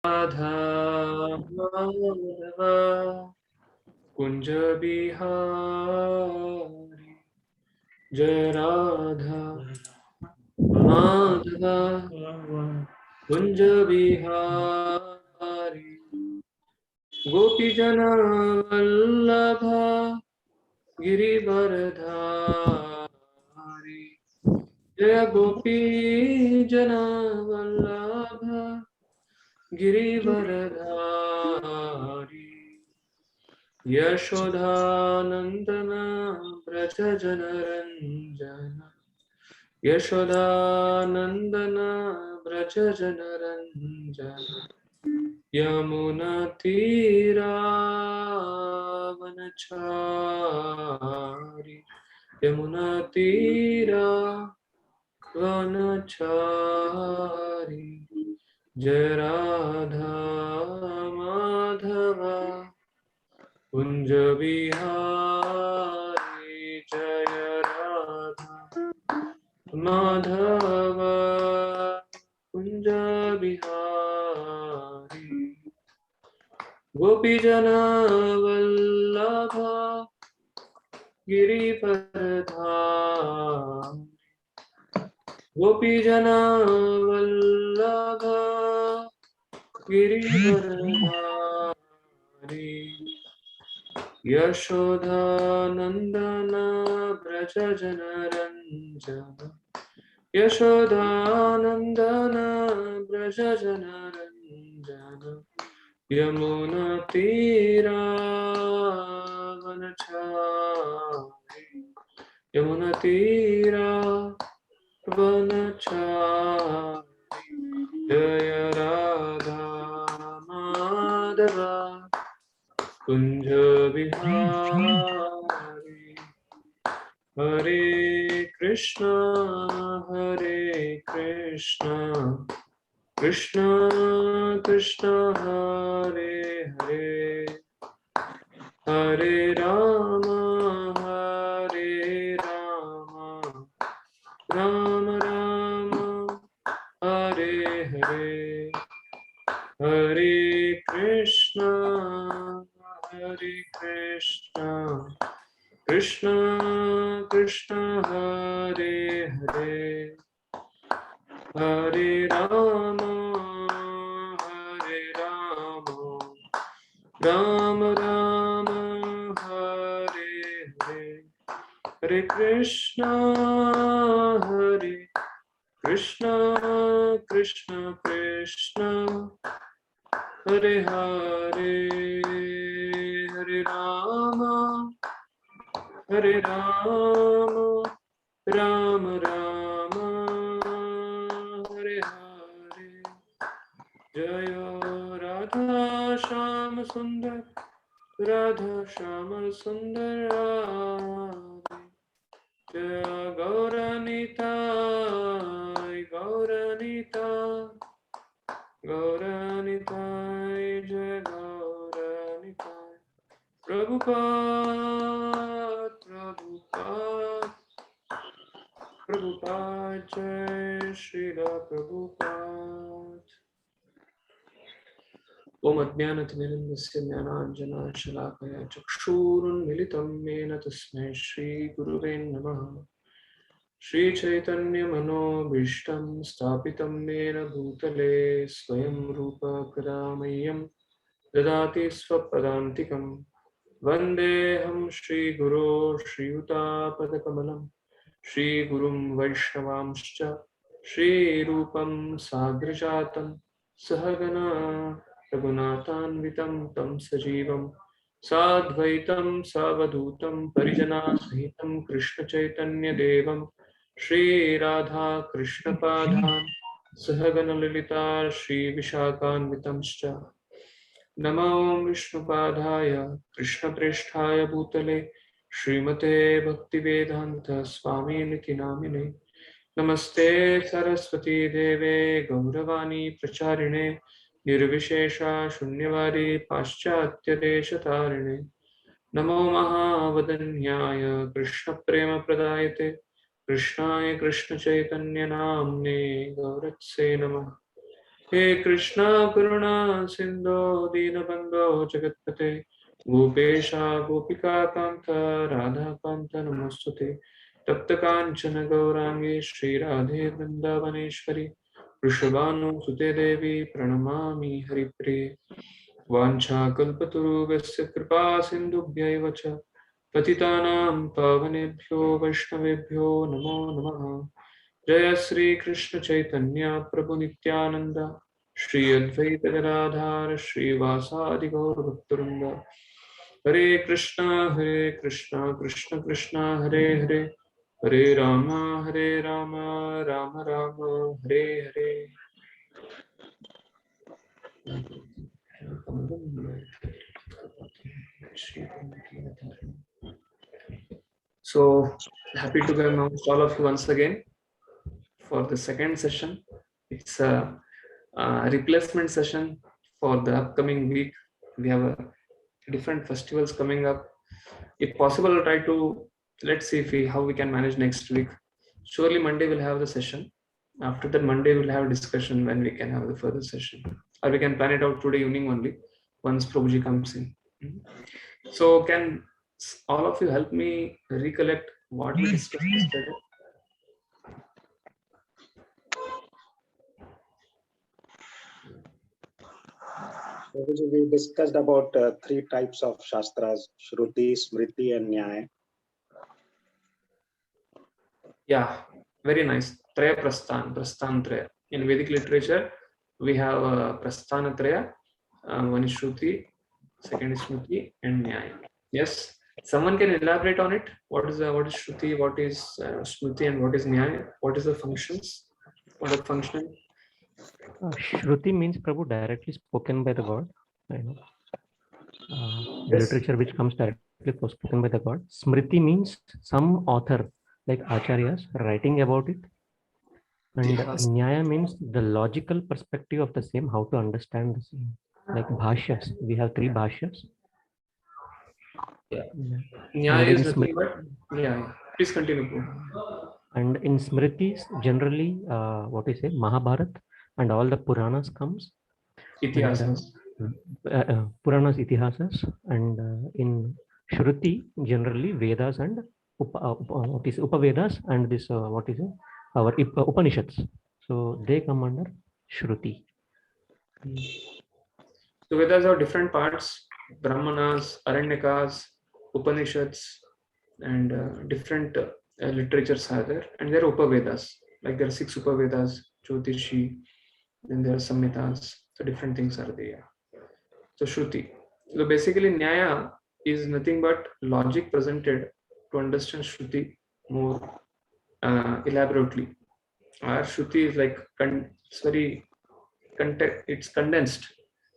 राधा माधव कुंज बिहारी जय राधा माधव कुंज बिहारी गोपीजन वल्लभ गिरिवरधारी जय गोपीजन वल्लभ गिरिवरधारी यशोदानंदन व्रज जनरंजन यशोदानंदन व्रज जनरंजन यमुना तीरावनचारी यमुना तीरावनचारी जय राधा माधव कुंज बिहारी जय राधा माधव कुंज बिहारी गोपीजन वल्लभ गिरिवरधारी गोपीजन वल्लभ गिरिवरधारी यशोदानंदन व्रज जनरंजन यशोदानंदन व्रज जनरंजन यमुना तीरावनचारी यमुना तीरावनचारी जय राधा माधव कुंज बिहारी हरे कृष्णा कृष्ण कृष्ण हरे हरे हरे राम राम राम हरे हरे हरे कृष्णा कृष्ण कृष्ण हरे हरे हरे राम राम राम हरे हरे हरे कृष्णा कृष्ण कृष्ण कृष्ण हरे हरे हरे राम राम राम हरे हरे जय राधा श्याम सुंदर राधे जय गौरनिताय जय गौरनिताय प्रभुपाद जय श्रील प्रभुपाद। ओम अज्ञानतिमिरन्दस्य ज्ञानाञ्जनशलाकया चक्षुरुन्मिलितं येन तस्मै श्रीगुरुवे नमः। श्रीचैतन्यमनोभीष्टं स्थापितं येन भूतले स्वयं रूप कदा मह्यं ददाति स्वपदान्तिकं। वन्देऽहं श्रीगुरो श्रीयुतापदकमलं श्रीगुरुं वैष्णवांश्च श्रीरूपं साग्रजातं सहगना रघुनाथान्वितं तं सजीवं साद्वैतं सावधूतं परिजनासहितं कृष्णचैतन्यदेवं श्रीराधा कृष्णपादान् सहगणललिता श्रीविशाखान्वितंश्च। नमो विष्णुपादाय कृष्णप्रेष्ठाय भूतले श्रीमते भक्तिवेदान्त स्वामिनिति नामिने। नमस्ते सरस्वती देवे गौरवाणी प्रचारिणे निर्विशेषा शून्यवादी पाश्चात्यदेशतारिणे। नमो महावदन्याय कृष्णप्रेमप्रदायते कृष्णाय कृष्णचैतन्यनाम्ने गौरत्से नमः। He Krishna Karuna Sindhu Dinabandho Jagatpate Gopesha Gopika Kanta Radha Kanta Namostute Tapta Kanchana Gaurangi Shri Radhe Vrindavaneshwari Vrishabhanu Sute Devi Pranamami Haripriye Vancha Kalpataruvasya Kripa Sindhubhyaiva cha Patitanam Pavanebhyo Vaishnavebhyo Namo Namaha Jaya Sri Krishna Chaitanya Prabhu Nityananda Shri Advaita Gadadhar Shri Vasadi Gaur Bhaktaranga Hare Krishna Krishna Krishna Hare Hare Hare Rama Rama Rama Hare Hare. So happy to welcome all of you once again for the second session. It's a replacement session for the upcoming week. We have different festivals coming up. If possible, I'll try to let's see if how we can manage next week. Surely Monday we'll have the session. After that Monday we'll have a discussion when we can have the further session, or we can plan it out today evening only once Prabhuji comes in. So can all of you help me recollect what we discussed yesterday? We discussed about three types of Shastras: Shruti, Smriti, and Nyaya. Yeah, very nice. Traya Prasthan, Prasthan Traya. In Vedic literature, we have Prasthana Traya, one is Shruti, second is Smriti, and Nyaya. Yes, someone can elaborate on it. What is Shruti, what is Smriti, and what is Nyaya? What is the functions? What are the function? Shruti means Prabhu directly spoken by the God. Yes. Literature which comes directly spoken by the God. Smriti means some author like Acharyas writing about it. And Nyaya means the logical perspective of the same, how to understand the same. Like Bhashyas, we have three Bhashyas. Yeah. Nyaya is nothing but, yeah. Please continue. And in Smritis, generally, what we say, Mahabharat and all the Puranas comes. Itihasas. Puranas, Itihasas, and in Shruti, generally Vedas and what is Upavedas and this what is it? Our Upanishads. So they come under Shruti. So Vedas have different parts: Brahmanas, Aranyakas, Upanishads, and different literatures are there, and there are Upavedas. Like there are 6 Upavedas, Jyotishi, then there are Samhitas. So different things are there. So Shruti. So basically, Nyaya is nothing but logic presented to understand Shruti more elaborately. Our Shruti is like it's very it's condensed.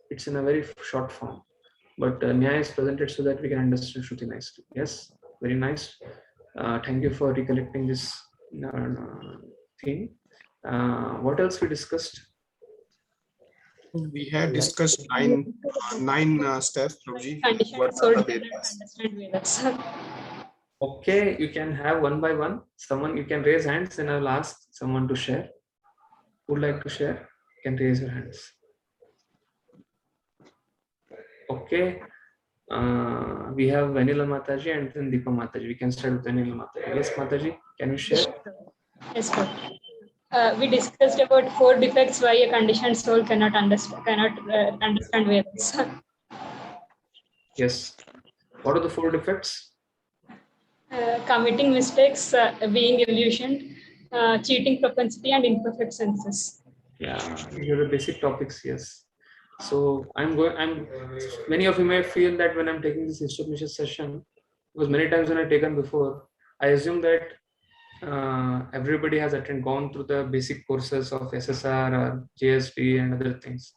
It's in a very short form. But Nyaya is presented so that we can understand Shruti nicely. Yes, very nice. Thank you for recollecting this theme. What else we discussed? We had discussed nine steps, Prabhuji. Okay, you can have one by one. Someone, you can raise hands and I will ask someone to share. Who would like to share? You can raise your hands. Okay. We have Vanilla Mataji and then Deepa Mataji. We can start with Vanilla Mataji. Yes, Mataji, can you share? Yes, sir. We discussed about 4 defects why a conditioned soul cannot understand Vedas. Yes. What are the 4 defects? Committing mistakes, being illusioned, cheating propensity, and imperfect senses. Yeah, these are the basic topics. Yes. So many of you may feel that when I'm taking this Isopanishad session, because many times when I've taken before, I assume that everybody has gone through the basic courses of SSR or JSP and other things.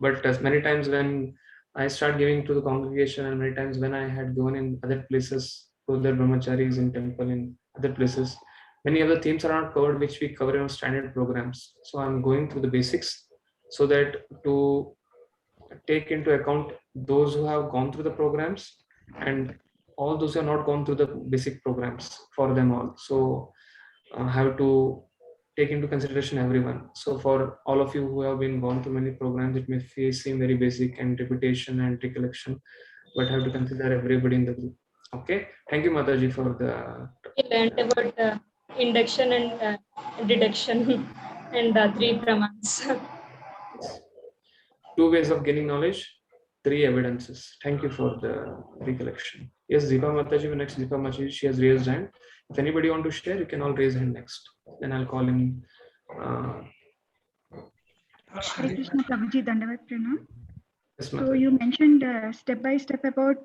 But as many times when I start giving to the congregation, and many times when I had gone in other places, to the brahmacharis in temple in other places, many of the themes are not covered which we cover in standard programs. So I'm going through the basics so that to take into account those who have gone through the programs and all those who have not gone through the basic programs for them all. So have to take into consideration everyone. So for all of you who have been gone through many programs, it may seem very basic and repetition and recollection, but have to consider everybody in the group. Okay. Thank you, Mataji, for the. We learned about induction and deduction and 3 pramans. Two ways of gaining knowledge, 3 evidences. Thank you for the recollection. Yes, Deepa Mataji, next Deepa Mataji, she has raised hand. If anybody want to share, you can all raise hand next. Then I'll call in. Hare Krishna Prabhuji, Dandavat Pranam. Yes, So Mataji. you mentioned step by step about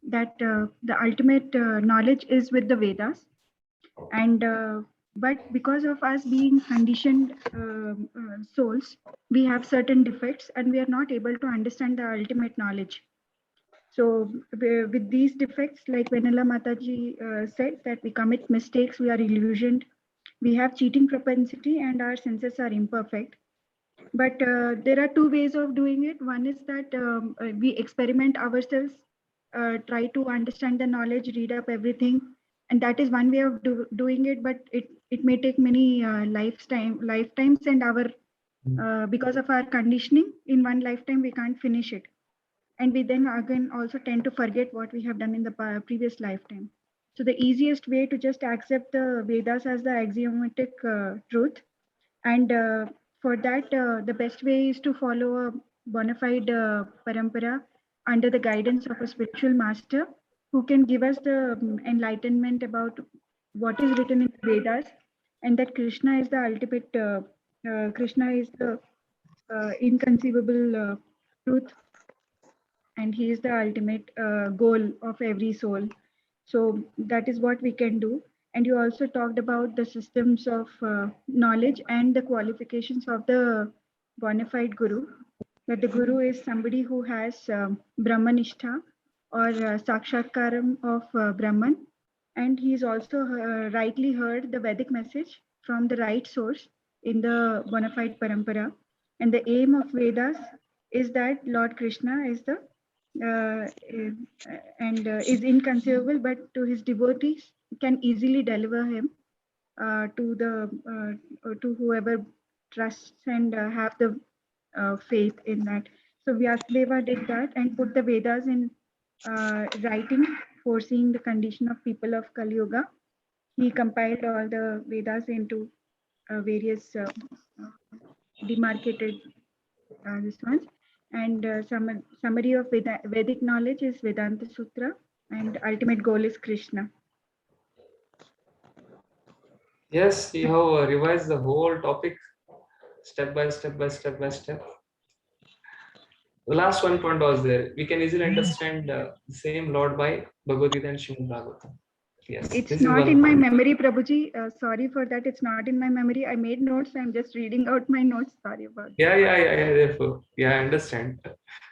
that the ultimate knowledge is with the Vedas, and but because of us being conditioned souls, we have certain defects and we are not able to understand the ultimate knowledge. So with these defects, like Vanilla Mataji said, that we commit mistakes, we are illusioned, we have cheating propensity, and our senses are imperfect. But there are 2 ways of doing it. One is that we experiment ourselves, try to understand the knowledge, read up everything, and that is one way of doing it. But it may take many lifetimes, and our because of our conditioning, in one lifetime we can't finish it, and we then again also tend to forget what we have done in the previous lifetime. So the easiest way to just accept the Vedas as the axiomatic truth, and for that, the best way is to follow a bona fide parampara under the guidance of a spiritual master who can give us the enlightenment about what is written in the Vedas, and that Krishna is the ultimate, Krishna is the inconceivable truth, and he is the ultimate goal of every soul. So that is what we can do. And you also talked about the systems of knowledge and the qualifications of the bona fide guru. That the guru is somebody who has Brahmanishtha or Sakshatkaram of Brahman. And he's also rightly heard the Vedic message from the right source in the bona fide parampara. And the aim of Vedas is that Lord Krishna is the is inconceivable, but to his devotees can easily deliver him to whoever trusts and have the faith in that. So Vyasadeva did that and put the Vedas in writing, foreseeing the condition of people of Kali Yuga. He compiled all the Vedas into various demarcated this ones. And summary of Vedic knowledge is Vedanta Sutra, and ultimate goal is Krishna. Yes, you have revised the whole topic step by step by step by step. The last one point was there. We can easily understand the same Lord by Bhagavad-Gita and Srimad Bhagavatam. Yes, It's not in my memory, Prabhuji. Sorry for that. It's not in my memory. I made notes. I'm just reading out my notes. Sorry about that. Yeah. Therefore, yeah, I understand.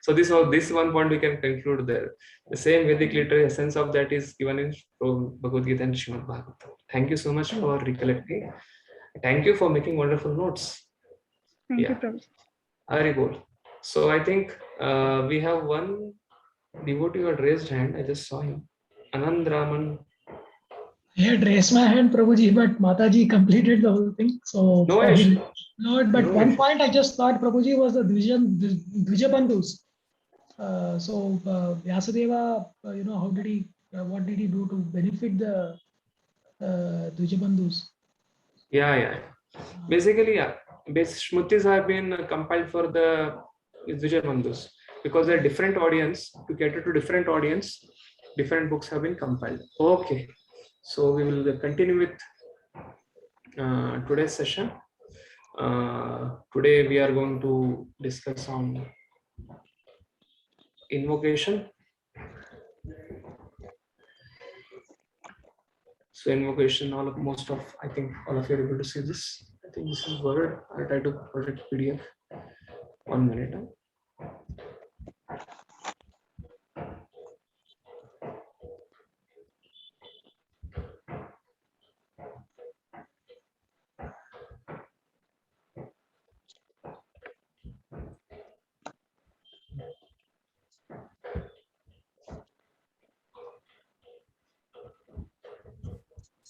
So this one point we can conclude there. The same Vedic literary essence of that is given in Bhagavad-Gita and Srimad Bhagavatam. Thank you so much for recollecting. Thank you for making wonderful notes. Thank you, Prabhuji. Haribol. So I think we have one devotee who had raised hand. I just saw him. Anand Raman. I had raised my hand, Prabhuji, but Mataji completed the whole thing. So No issue. Lord, but No one issue. point I just thought Prabhuji was the Dvijabandhus. So Vyasadeva, how did he? What did he do to benefit the Dvijabandhus? Yeah. Basically, yeah. Shmutis have been compiled for the Dvijabandhus because they're different audience. To cater to different audience, different books have been compiled. Okay. So we will continue with today's session. Today we are going to discuss on invocation. So invocation, I think all of you are able to see this. I think this is Word. I'll try to project PDF. 1 minute.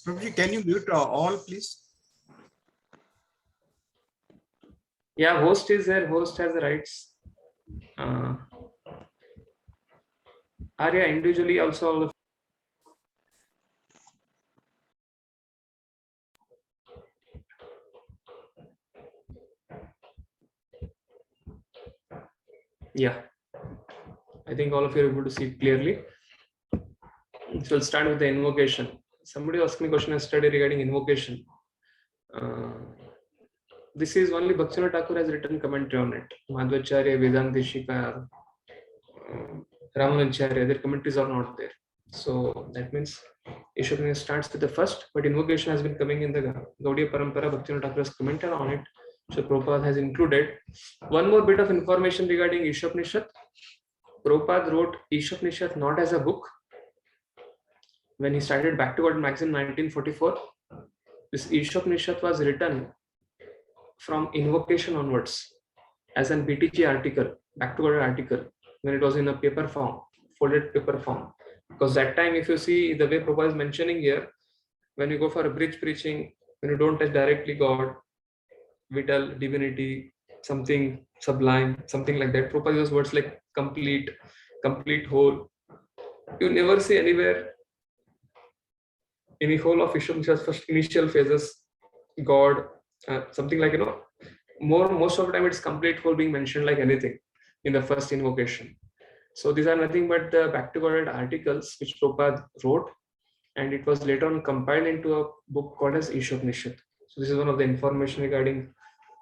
Prabhuji, can you mute all, please? Yeah, host is there. Host has the rights. Arya individually also. Yeah, I think all of you are able to see it clearly. So we'll start with the invocation. Somebody asked me a question yesterday regarding invocation. This is only Bhaktivinoda Thakur has written commentary on it. Madhvacharya, Vedantishika, Ramanujacharya, their commentaries are not there. So that means Isopanishad starts with the first, but invocation has been coming in the Gaudiya Parampara. Bhaktivinoda Thakur has commented on it. So Prabhupada has included one more bit of information regarding Isopanishad. Prabhupada wrote Isopanishad not as a book. When he started Bhakti-Gaudiya magazine in 1944, this Isopanishad was written from invocation onwards as an BTG article, Bhakti-Gaudiya article, when it was in a paper form, folded paper form. Because that time, if you see the way Prabhupada is mentioning here, when you go for a bridge preaching, when you don't touch directly God, vital, divinity, something sublime, something like that, Prabhupada uses words like complete, whole. You never see anywhere in the whole of Isopanishad's first initial phases, God, something like, most of the time it's complete whole being mentioned like anything in the first invocation. So these are nothing but the Bhakti-Gaudiya articles which Prabhupada wrote, and it was later on compiled into a book called as Isopanishad. So this is one of the information regarding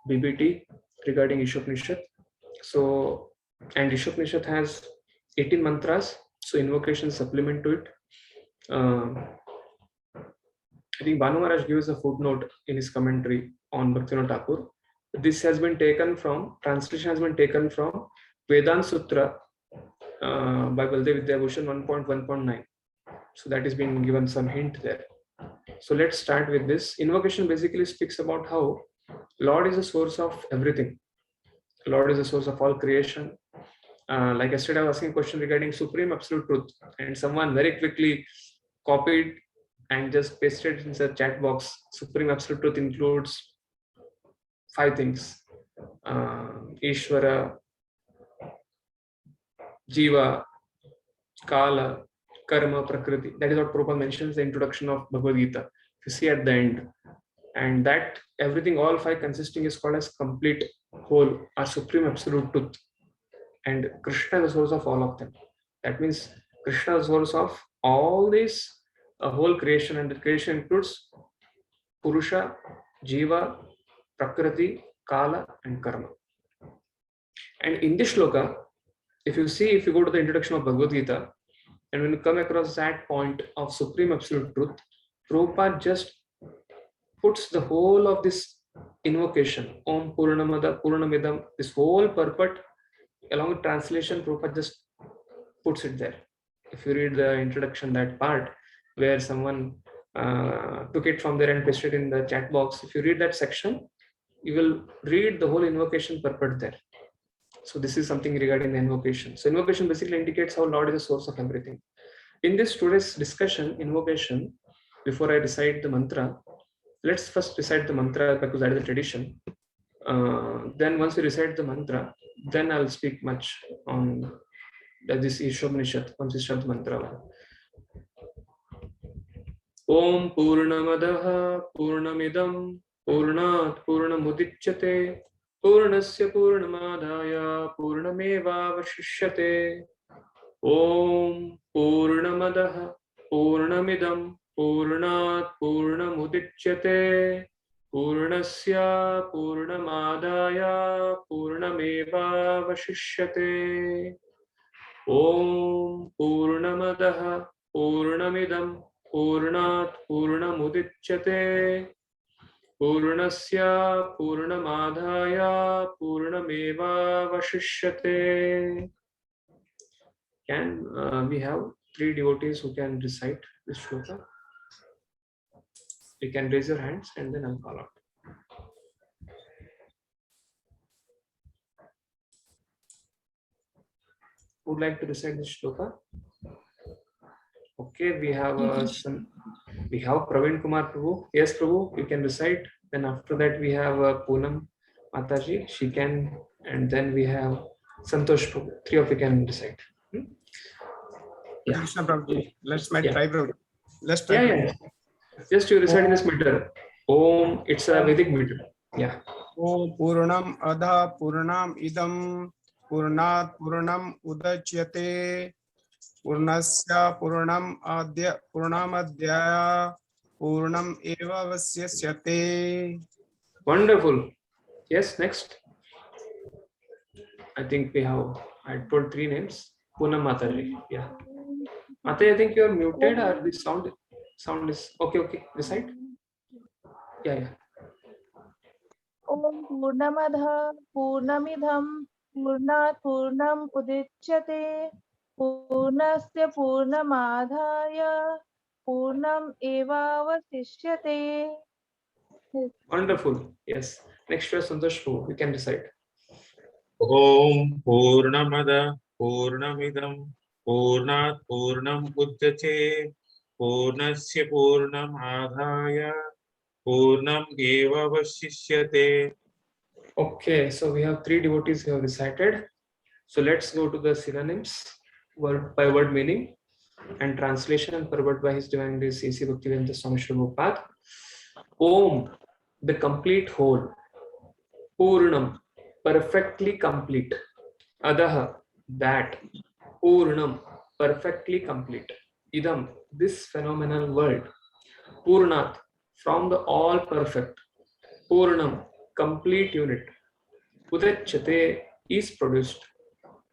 BBT, regarding Isopanishad. So, and Isopanishad has 18 mantras, so invocation supplement to it. I think Banu Maharaj gives a footnote in his commentary on Bhaktivinoda Thakur. This has been taken from, translation has been taken from Vedanta Sutra by Baldev Vidyabhushan 1.1.9. So that is being given some hint there. So let's start with this. Invocation basically speaks about how Lord is the source of everything. Lord is the source of all creation. Like yesterday, I was asking a question regarding Supreme Absolute Truth, and someone very quickly copied and just pasted in the chat box. Supreme Absolute Truth includes 5 things: Ishvara, Jiva, Kala, Karma, Prakriti. That is what Prabhupada mentions in the introduction of Bhagavad-Gita. If you see at the end, and that everything, all 5 consisting, is called as complete whole or Supreme Absolute Truth. And Krishna is the source of all of them. That means Krishna is the source of all this whole creation, and the creation includes Purusha, Jiva, Prakriti, Kala, and Karma. And in this shloka, if you go to the introduction of Bhagavad-Gita, and when you come across that point of Supreme Absolute Truth, Prabhupada just puts the whole of this invocation, Om Purnamada Purnamidam, this whole purport, along with translation, Prabhupada just puts it there. If you read the introduction, that part where someone took it from there and pasted in the chat box, if you read that section, you will read the whole invocation purport there. So this is something regarding the invocation. So invocation basically indicates how Lord is the source of everything. In this today's discussion, invocation, before I recite the mantra, let's first recite the mantra because that is the tradition. Then once we recite the mantra, then I'll speak much on this Isopanishad, once we start the mantra. Om Purnamadaha Purnamidam Purnat Purnamudichyate Purnasya Purnamadaya Purnamevavashishyate. Om Purnamadaha Purnamidam Purnat Purnamudichyate Purnasya Purnamadaya Purnamevavashishyate. Om Purnamadaha Purnamidam Purnat Purnamudichyate Purnasya Purnamadaya Purnamevavashishyate. Can we have 3 devotees who can recite this shloka? You can raise your hands and then I'll call out. Who would like to recite this shloka? Okay, we have Praveen Kumar Prabhu. Yes, Prabhu, you can recite. Then after that we have Poonam Mataji, she can, and then we have Santosh Prabhu. Three of you can decide. Yeah. Krishna Prabhuji. Let's try, Yeah. Prabhuji. Let's try. Yeah. Just you recite in this meter. Om, it's a Vedic meter. Yeah. Om Purnam Adha Purnam Idam Purnat Purnam Udachyate Purnasya Purnam Adya Purnamadhyaya Purnam Eva Vasyasya. Wonderful. Yes, next. I think we have, I told three names. Poonam Mataji. Yeah. Mataji, I think you're muted or the sound is okay. Recite. Yeah. Om Purnamadha Purnamidham Purnat Purnam Udichyate Purnasya Purnamadhaya Purnam Evavasishyate. Wonderful. Yes. Next was Santosh Prabhu. You can recite. Om Purnamada Purnamidam Purnat Purnam Uddhate Purnasya Purnam Adhaya Purnam Eva Vashishyate. Okay, so we have three devotees who have recited. So let's go to the synonyms, word by word meaning, and translation purport by His Divine Grace C.C. Bhaktivedanta Swami Srila Prabhupada. Om, the complete whole. Purnam, perfectly complete. Adaha, that. Purnam, perfectly complete. Idam, this phenomenal world. Purnat, from the all perfect. Purnam, complete unit. Udachyate, is produced.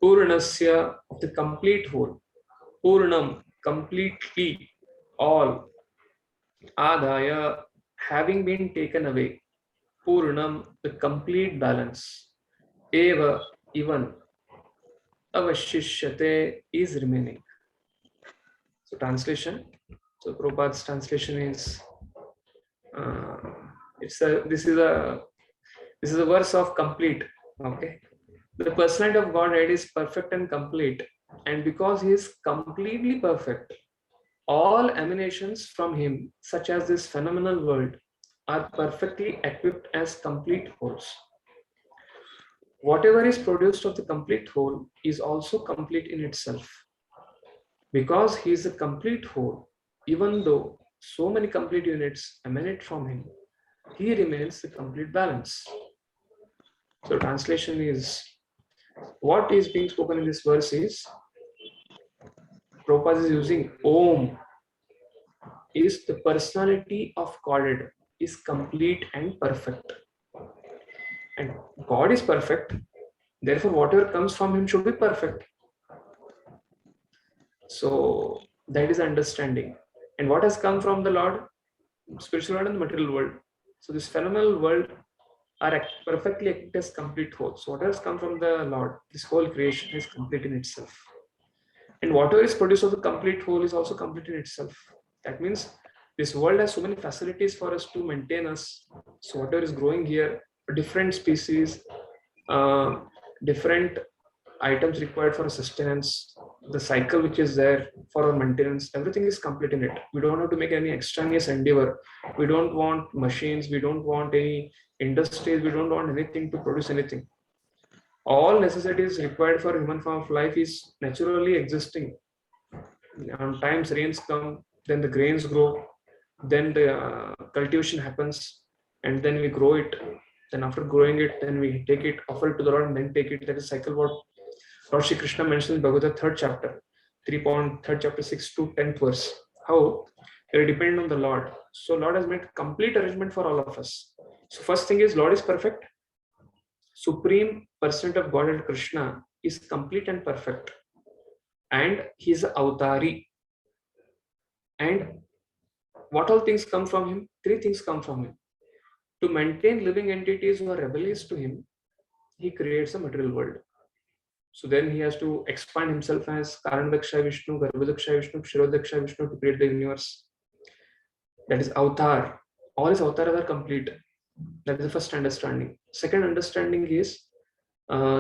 Purnasya, the complete whole. Purnam, completely, all. Adhaya, having been taken away. Purnam, the complete balance. Eva, even. Avashishyate, is remaining. So translation. So Prabhupada's translation is this is a verse of complete. Okay. The personality of Godhead is perfect and complete, and because He is completely perfect, all emanations from Him, such as this phenomenal world, are perfectly equipped as complete wholes. Whatever is produced of the complete whole is also complete in itself. Because He is a complete whole, even though so many complete units emanate from Him, He remains the complete balance. So translation is, what is being spoken in this verse is, Prabhupada is using Om, is the personality of Godhead is complete and perfect. And God is perfect, therefore whatever comes from Him should be perfect. So that is understanding. And what has come from the Lord? Spiritual world and the material world. So this phenomenal world are perfectly equipped as complete whole. So whatever has come from the Lord, this whole creation is complete in itself. And whatever is produced of the complete whole is also complete in itself. That means this world has so many facilities for us to maintain us. So whatever is growing here, different species, different items required for sustenance, the cycle which is there for our maintenance, everything is complete in it. We don't have to make any extraneous endeavor. We don't want machines, we don't want any industries, we don't want anything to produce anything. All necessities required for human form of life is naturally existing. Sometimes rains come, then the grains grow, then the cultivation happens, and then we grow it. Then after growing it, then we take it, offer it to the Lord, and then take it. That is cycle what Lord Shri Krishna mentions in Bhagavad-Gita 3rd chapter, 3rd chapter 6 to 10th verse. How they are dependent on the Lord. So Lord has made complete arrangement for all of us. So first thing is, Lord is perfect. Supreme Personality of Godhead Krishna is complete and perfect. And He is Avatari. And what all things come from Him? Three things come from Him. To maintain living entities who are rebellious to Him, He creates a material world. So then He has to expand Himself as Karanadaksha Vishnu, Garbhadaksha Vishnu, Kshirodaksha Vishnu to create the universe. That is Avatar. All His avatars are complete. That is the first understanding. Second understanding is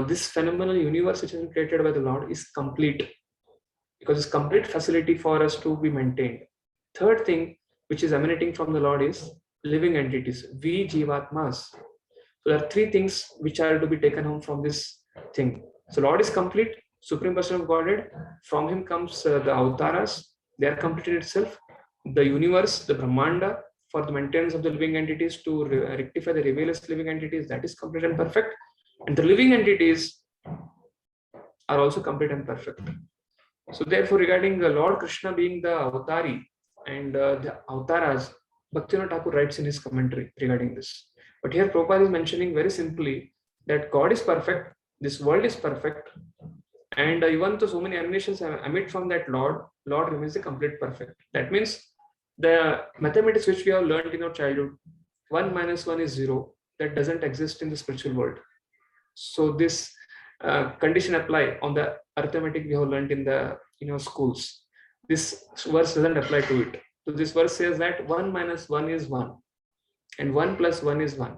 this phenomenal universe which has been created by the Lord is complete, because it's complete facility for us to be maintained. Third thing which is emanating from the Lord is living entities, we Jivatmas. So there are three things which are to be taken home from this thing. So Lord is complete, Supreme Person of Godhead. From him comes the avatars. They are complete in itself. The universe, the Brahmanda, for the maintenance of the living entities, to rectify the rebellious living entities, that is complete and perfect. And the living entities are also complete and perfect. So therefore, regarding Lord Krishna being the avatari and the avatars, Bhaktivinoda Thakur writes in his commentary regarding this. But here Prabhupada is mentioning very simply that God is perfect, this world is perfect, and even though so many emanations emit from that Lord remains the complete perfect. That means the mathematics which we have learned in our childhood, 1 minus 1 is 0, that doesn't exist in the spiritual world. So this condition apply on the arithmetic we have learned in the schools. This verse doesn't apply to it. So this verse says that 1 minus 1 is 1 and 1 plus 1 is 1.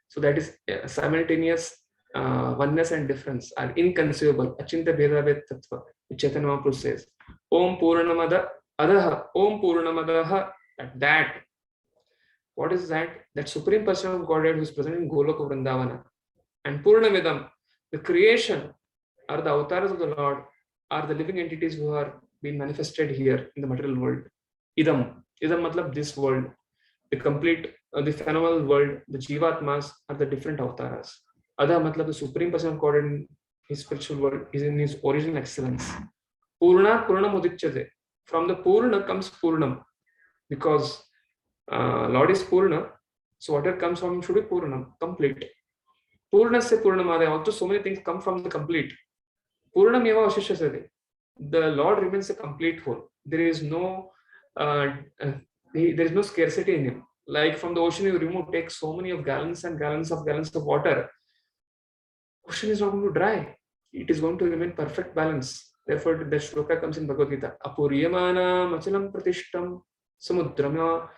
So that is simultaneous oneness and difference are inconceivable. Achinta Bheda Ved Tattva, which Chaitanya Mahaprabhu says. Om Purnamada Adaha, Om Purnamadaha. That, what is that? That Supreme Person of Godhead who is present in Goloka Vrindavana. And Purnavidam, the creation are the avatars of the Lord, are the living entities who are being manifested here in the material world. Idam matlab this world, the complete, the phenomenal world, the Jivatmas are the different avatars. Adha matlab the Supreme Person of God in his spiritual world is in his original excellence. Purnam udichyate. From the Purna comes Purnam, because Lord is Purna, so whatever comes from him should be Purnam, complete. Purnasya Purnamadaya, also so many things come from the complete. Purnam eva ashishasade. The Lord remains a complete whole. There is no scarcity in him. Like from the ocean, you take so many of gallons and gallons of water. Ocean is not going to dry. It is going to remain perfect balance. Therefore, the shloka comes in Bhagavad-Gita. Apuriyamana machalam pratishtam samudrama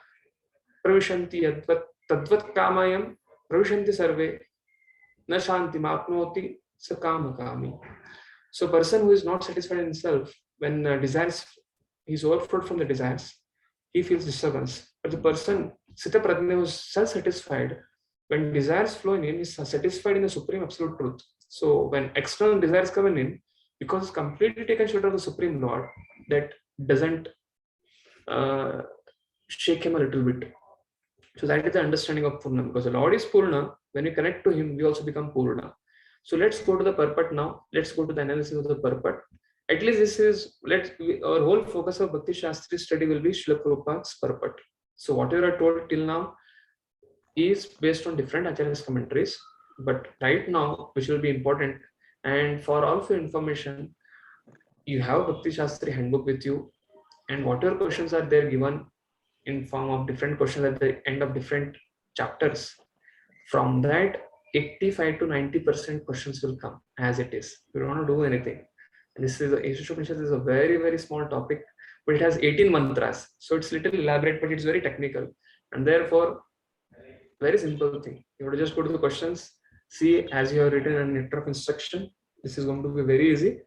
pravishanti yadvat tadvat kamayam pravishanti sarve na shanti mapnoti sakama. So, a person who is not satisfied in himself, when desires, he is overflowed from the desires, he feels disturbance. But the person, Sita Pradnya, who is self-satisfied, when desires flow in him, he is satisfied in the Supreme Absolute Truth. So, when external desires come in him, because it's completely taken shelter of the Supreme Lord, that doesn't shake him a little bit. So that is the understanding of Purna. Because the Lord is Purna, when we connect to him, we also become Purna. So let's go to the purport now. Let's go to the analysis of the purport. At least this is, our whole focus of Bhakti Shastri study will be Srila Prabhupada's purport. So whatever I told till now is based on different Acharya's commentaries. But right now, which will be important, and for all of your information, you have Bhakti Shastri handbook with you, and whatever questions are there given in form of different questions at the end of different chapters. From that, 85 to 90% questions will come as it is. We don't want to do anything. And this is Isopanishad is a very, very small topic, but it has 18 mantras. So it's little elaborate, but it's very technical. And therefore, very simple thing. You have to just go to the questions, see as you have written a letter of instruction. This is going to be very easy.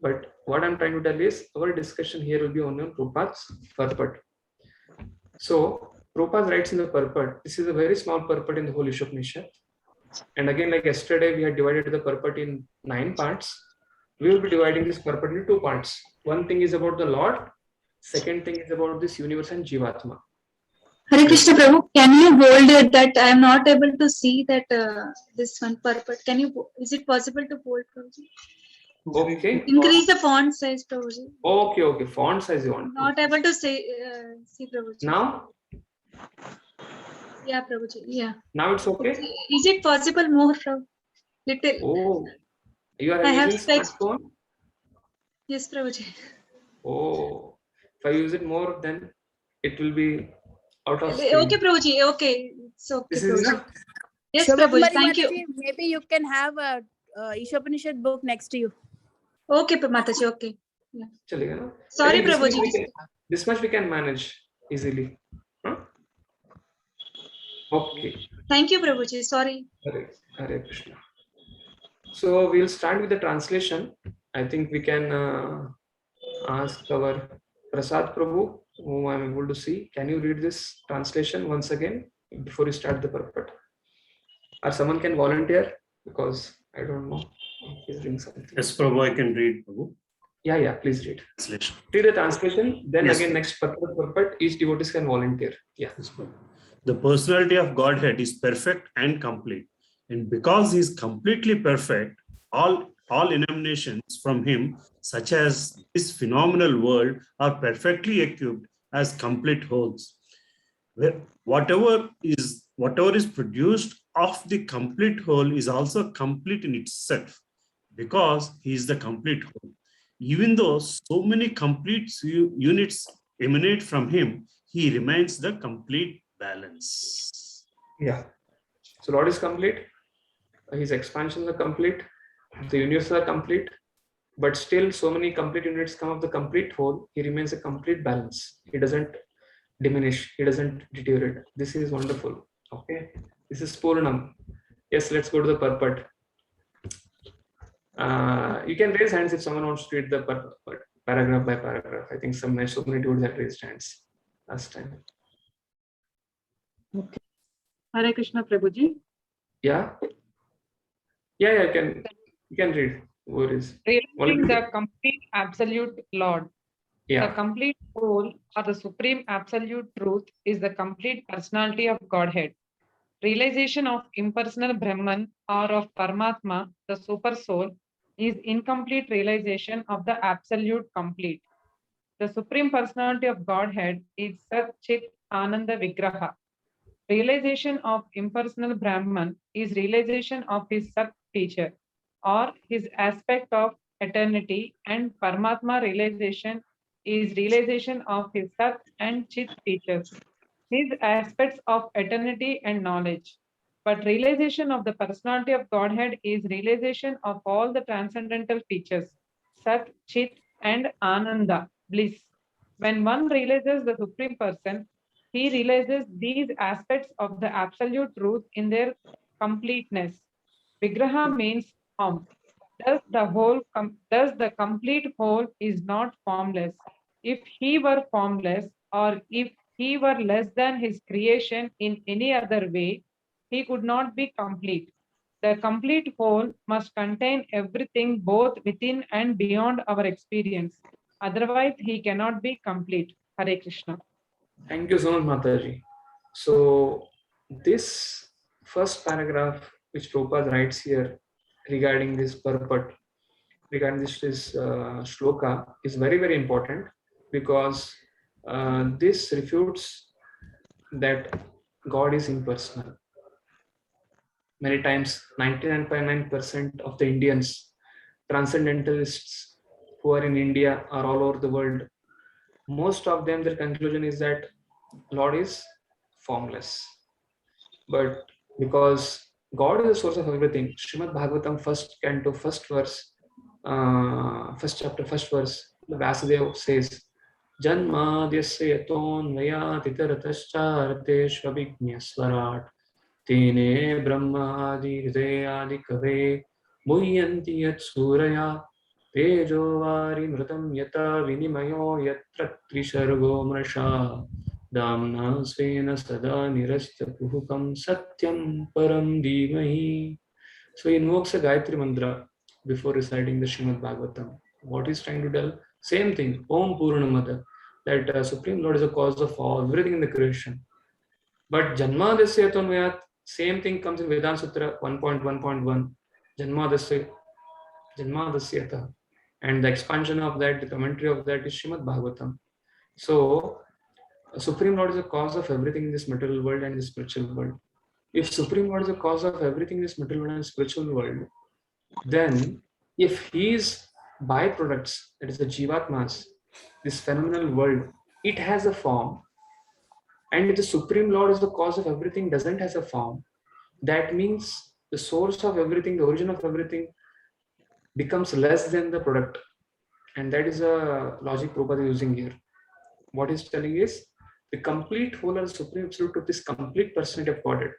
But what I'm trying to tell is our discussion here will be on Prabhupada's purport. So Prabhupada writes in the purport, this is a very small purport in the whole Isopanishad. And again, like yesterday, we had divided the purport in 9 parts. We will be dividing this purport into 2 parts. One thing is about the Lord. Second thing is about this universe and Jivatma. Hare Krishna Prabhu, can you bold it that I am not able to see that this one purport? Can you? Is it possible to bold, Prabhuji? Okay. Increase the font size, Prabhuji. Okay. Font size you want. Not able to see, Prabhuji. Now? Yeah, Prabhuji. Yeah. Now it's okay? Is it possible more from little? Oh, you are using smartphone? Yes, Prabhuji. Oh, if I use it more, then it will be out of screen. Okay, Prabhuji. Okay. It's okay, This is enough? Yes, Prabhuji. Thank you. Maybe you can have a Isopanishad book next to you. Okay, Mataji. Okay. Yeah. Chalega, Sorry, Prabhuji. This much we can manage easily. Huh? Okay. Thank you, Prabhuji. Sorry. Hare Krishna. So we'll start with the translation. I think we can ask our Prasad Prabhu, whom I'm able to see. Can you read this translation once again before you start the purport? Or someone can volunteer, because I don't know. He's doing something. Yes, Prabhu, I can read, Prabhu. Yeah, please read. Translation. Read the translation, then Yes, again Prabhu. next purport, each devotee can volunteer. Yeah. Yes, Prabhu. The personality of Godhead is perfect and complete. And because he is completely perfect, all emanations from him, such as this phenomenal world, are perfectly equipped as complete wholes. Where whatever is produced of the complete whole is also complete in itself, because he is the complete whole. Even though so many complete units emanate from him, he remains the complete balance. Yeah. So Lord is complete. His expansions are complete. The universe are complete. But still, so many complete units come of the complete whole. He remains a complete balance. He doesn't diminish. He doesn't deteriorate. This is wonderful. Okay. This is Purnam. Yes, let's go to the purport. You can raise hands if someone wants to read the paragraph by paragraph. I think so many dudes have raised hands last time. Okay. Hare Krishna, Prabhuji. Yeah, you can read. What is Realizing the complete absolute Lord. Yeah. The complete whole or the supreme absolute truth is the complete personality of Godhead. Realization of impersonal Brahman or of Paramatma, the super soul, is incomplete realization of the absolute complete. The supreme personality of Godhead is Sat Chit Ananda Vigraha. Realization of impersonal Brahman is realization of his Sat feature or his aspect of eternity, and Paramatma realization is realization of his Sat and Chit features, his aspects of eternity and knowledge. But realization of the personality of Godhead is realization of all the transcendental features, Sat, Chit, and Ananda, bliss. When one realizes the Supreme Person, he realizes these aspects of the absolute truth in their completeness. Vigraha means form. Thus the complete whole is not formless. If he were formless, or if he were less than his creation in any other way, he could not be complete. The complete whole must contain everything both within and beyond our experience. Otherwise, he cannot be complete. Hare Krishna. Thank you so much, Mataji. So this first paragraph which Prabhupada writes here regarding this purport, regarding this shloka, is very, very important, because this refutes that God is impersonal. Many times 99.9% of the Indians, transcendentalists who are in India or all over the world, most of them, their conclusion is that Lord is formless. But because God is the source of everything, Srimad Bhagavatam, first canto, first verse, first chapter, first verse, Vasudeva says, Janmadhyasya yatonvayat itaratascharateshvabhignyasvarat Tene brahmadi hridayadi kave muhyanti yat suraya tejo vari mritam yata vinimayo yatra trishargo mrasha damna svena sada nirastya puhukam satyam param dhimahi. So he invokes a Gayatri mantra before reciting the Srimad Bhagavatam. What he's trying to tell? Same thing, Om Purnamada, that Supreme Lord is the cause of all, everything in the creation. But Janmadasya Yatonvayat, same thing comes in Vedanta Sutra 1.1.1. Janmadasyata. And the expansion of that, the commentary of that is Srimad Bhagavatam. So, Supreme Lord is the cause of everything in this material world and the spiritual world. If Supreme Lord is the cause of everything in this material world and spiritual world, then if his byproducts, that is the Jivatmas, this phenomenal world, it has a form, and if the Supreme Lord is the cause of everything, doesn't has a form, that means the source of everything, the origin of everything, becomes less than the product. And that is a logic Prabhupada is using here. What he's telling is, the complete whole of the Supreme Absolute Truth is complete personality of Godhead.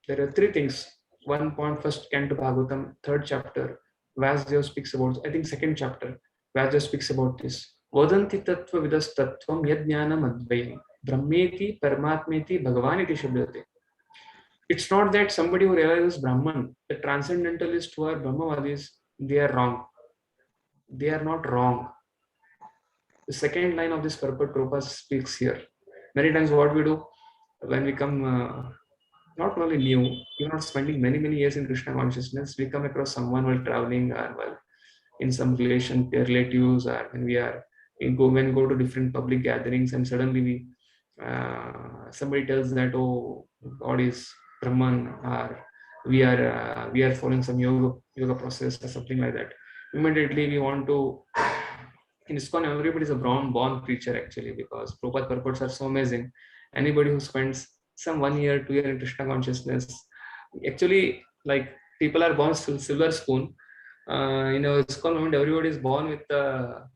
There are three things. 1 point, first canto Bhagavatam, third chapter, Vasudeva speaks about, I think second chapter, Vasudeva speaks about this. Vadanti tattva vidas tattvam yajnanam advayam brahmeti paramatmeti bhagavaniti shabdate. It's not that somebody who realizes Brahman, the transcendentalists who are Brahmavadis, they are wrong. They are not wrong. The second line of this purport Prabhupada speaks here. Many times what we do when we come, not only new, you're not spending many years in Krishna consciousness, we come across someone while traveling or while in some relatives, or when when we go to different public gatherings and suddenly somebody tells that, oh, God is Brahman, or we are following some yoga process or something like that. Immediately we want to, in ISKCON everybody is a born preacher actually, because Prabhupada purports are so amazing. Anybody who spends some 1 year, 2 year in Krishna consciousness, actually, like, people are born silver spoon. ISKCON moment, everybody is born with the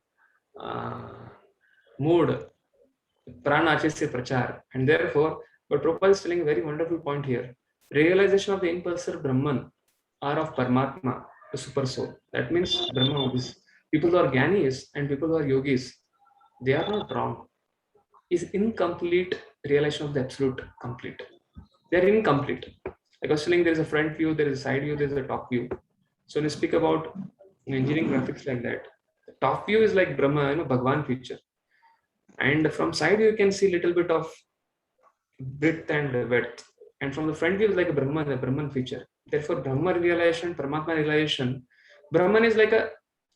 mood pranachasya prachar, and therefore, but Prabhupada is telling a very wonderful point here. Realization of the impersonal Brahman or of Paramatma, the super soul. That means Brahma is people who are Gyanis and people who are yogis, they are not wrong. Is incomplete realization of the absolute complete. They are incomplete. Like I was telling, there is a front view, there is a side view, there is a top view. So when you speak about engineering graphics like that, the top view is like Brahma, Bhagwan feature. And from side you can see little bit of width and width. And from the front view is like a Brahman feature. Therefore, Brahma realization, Paramatma realization, Brahman is like a